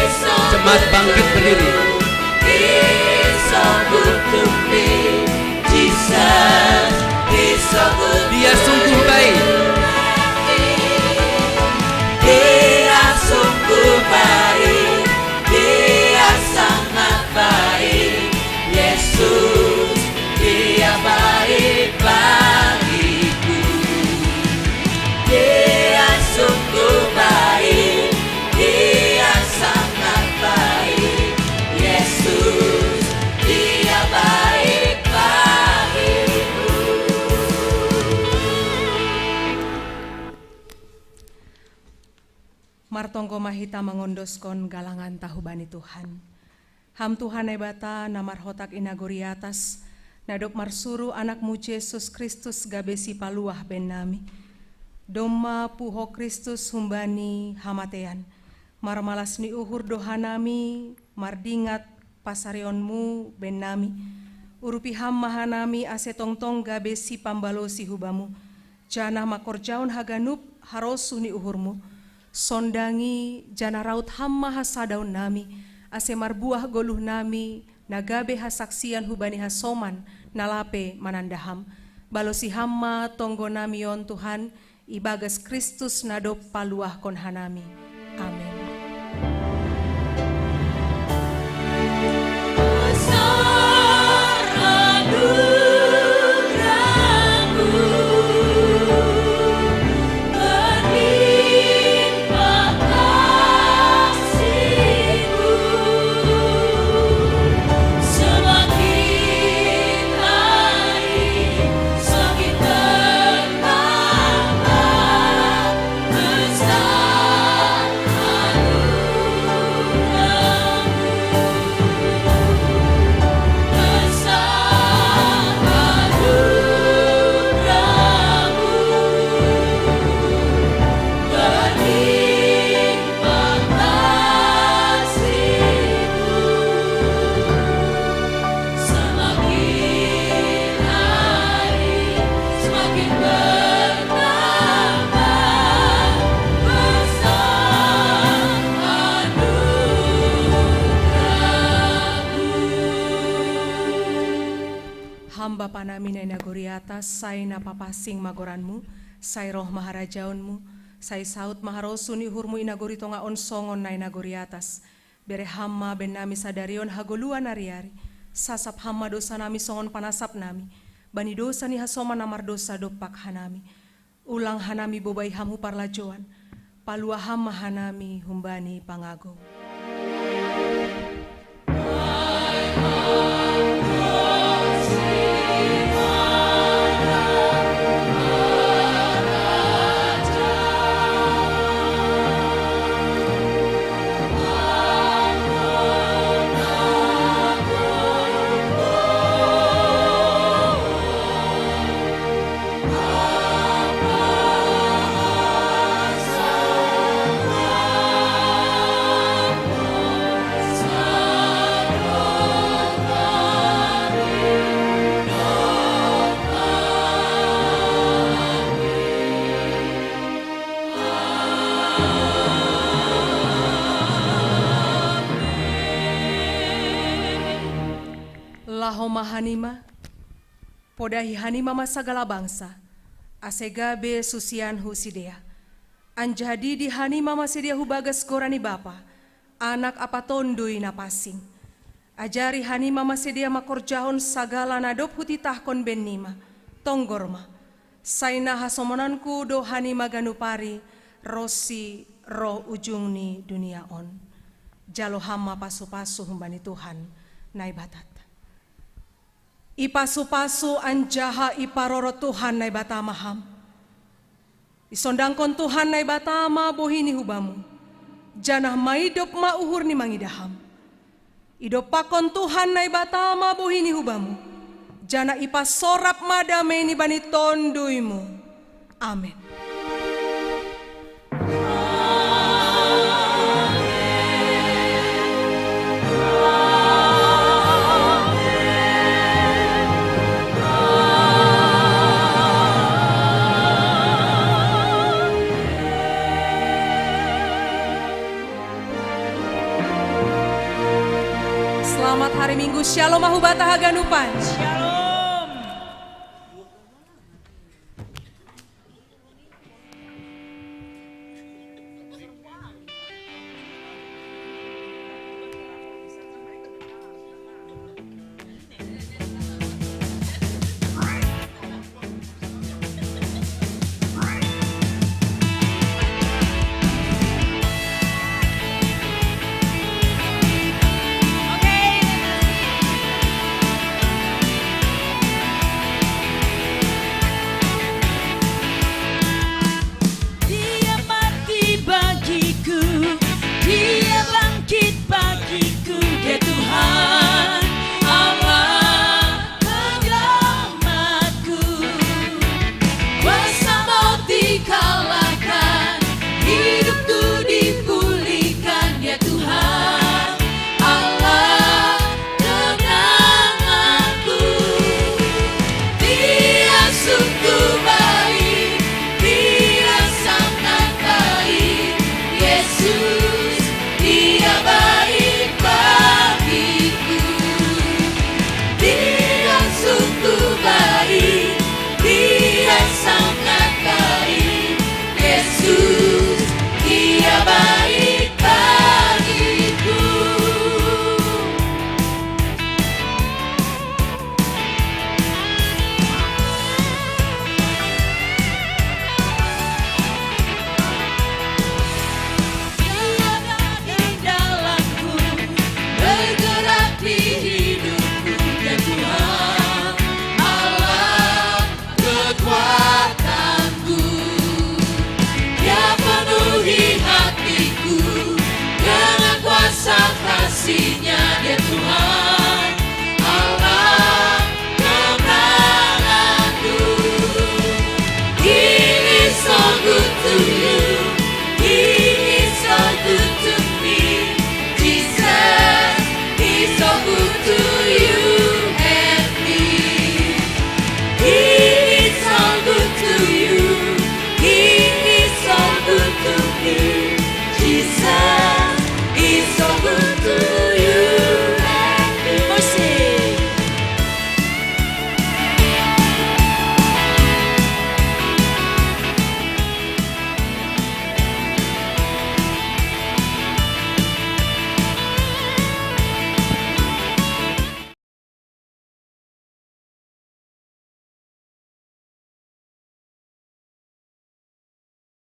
is so Jemaat bangkit berdiri. He is so good to me, Jesus, He's so good. Dia sungguh baik. Dia sungguh baik, Dia sangat baik, Yesus Dia baik bagiku. Dia sungguh baik, Dia sangat baik, Yesus Dia baik bagiku. Martongko mahita mengondoskon galangan tahu bani Tuhan. Ham Tuhan ebata namar hotak inagori atas, nadop marsuru anakmu Yesus Kristus gabesi paluah ben nami. Doma puho Kristus humbani hamatean, marmalas ni uhur dohanami, mardingat pasarionmu ben nami. Urupi hammahanami ase tongtong gabesi pambalosi hubamu, jana makorjaun haganup harosu ni uhurmu. Sondangi jana raut hamma hasadaun nami, ase marbuah goluh nami, nagabe hasaksian hubani hasoman, nalape manandaham. Balosi hamma tonggo nami on Tuhan, ibagas Kristus nadop paluah kon hanami. Amin. Bapa nami na nagori atas, say napapasing magoranmu, say roh maharajaunmu, say saut maharosun ihurmu inagori tonga onsongon na inagori atas. Bere hamma ben nami sadarion hagoluan ariari, sasap hamma dosa nami songon panasap nami, bani dosa ni hasoma namar dosa dopak hanami. Ulang hanami bobai hamu parlajoan, palua hamma hanami humbani pangago. Lahoma hanima, podahi hanima masagala bangsa, asegabe susian husidea. Anjadi di hanima masedia hubagas gorani bapa, anak apa tondui napasing. Ajari hanima masedia makorjahon sagala nadop hutitahkon benima, tonggorma. Saina hasomonanku do hanima ganupari, rosi roh ujung ni dunia on. Jalo hama pasu-pasu humbani Tuhan, naibatat. Ipasu-pasu anjaha iparoro Tuhan nai batamaham. Isondangkon Tuhan nai batama bohini hubamu. Janah maidop ma uhur ni mangidaham. Idopakon Tuhan nai batama bohini hubamu. Janah ipasorap madameni bani tonduimu. Amin. Selamat hari Minggu, Shalom Mahubata Haganupan. Shalom. Tuhan Allah kasihnya dia Tuhan.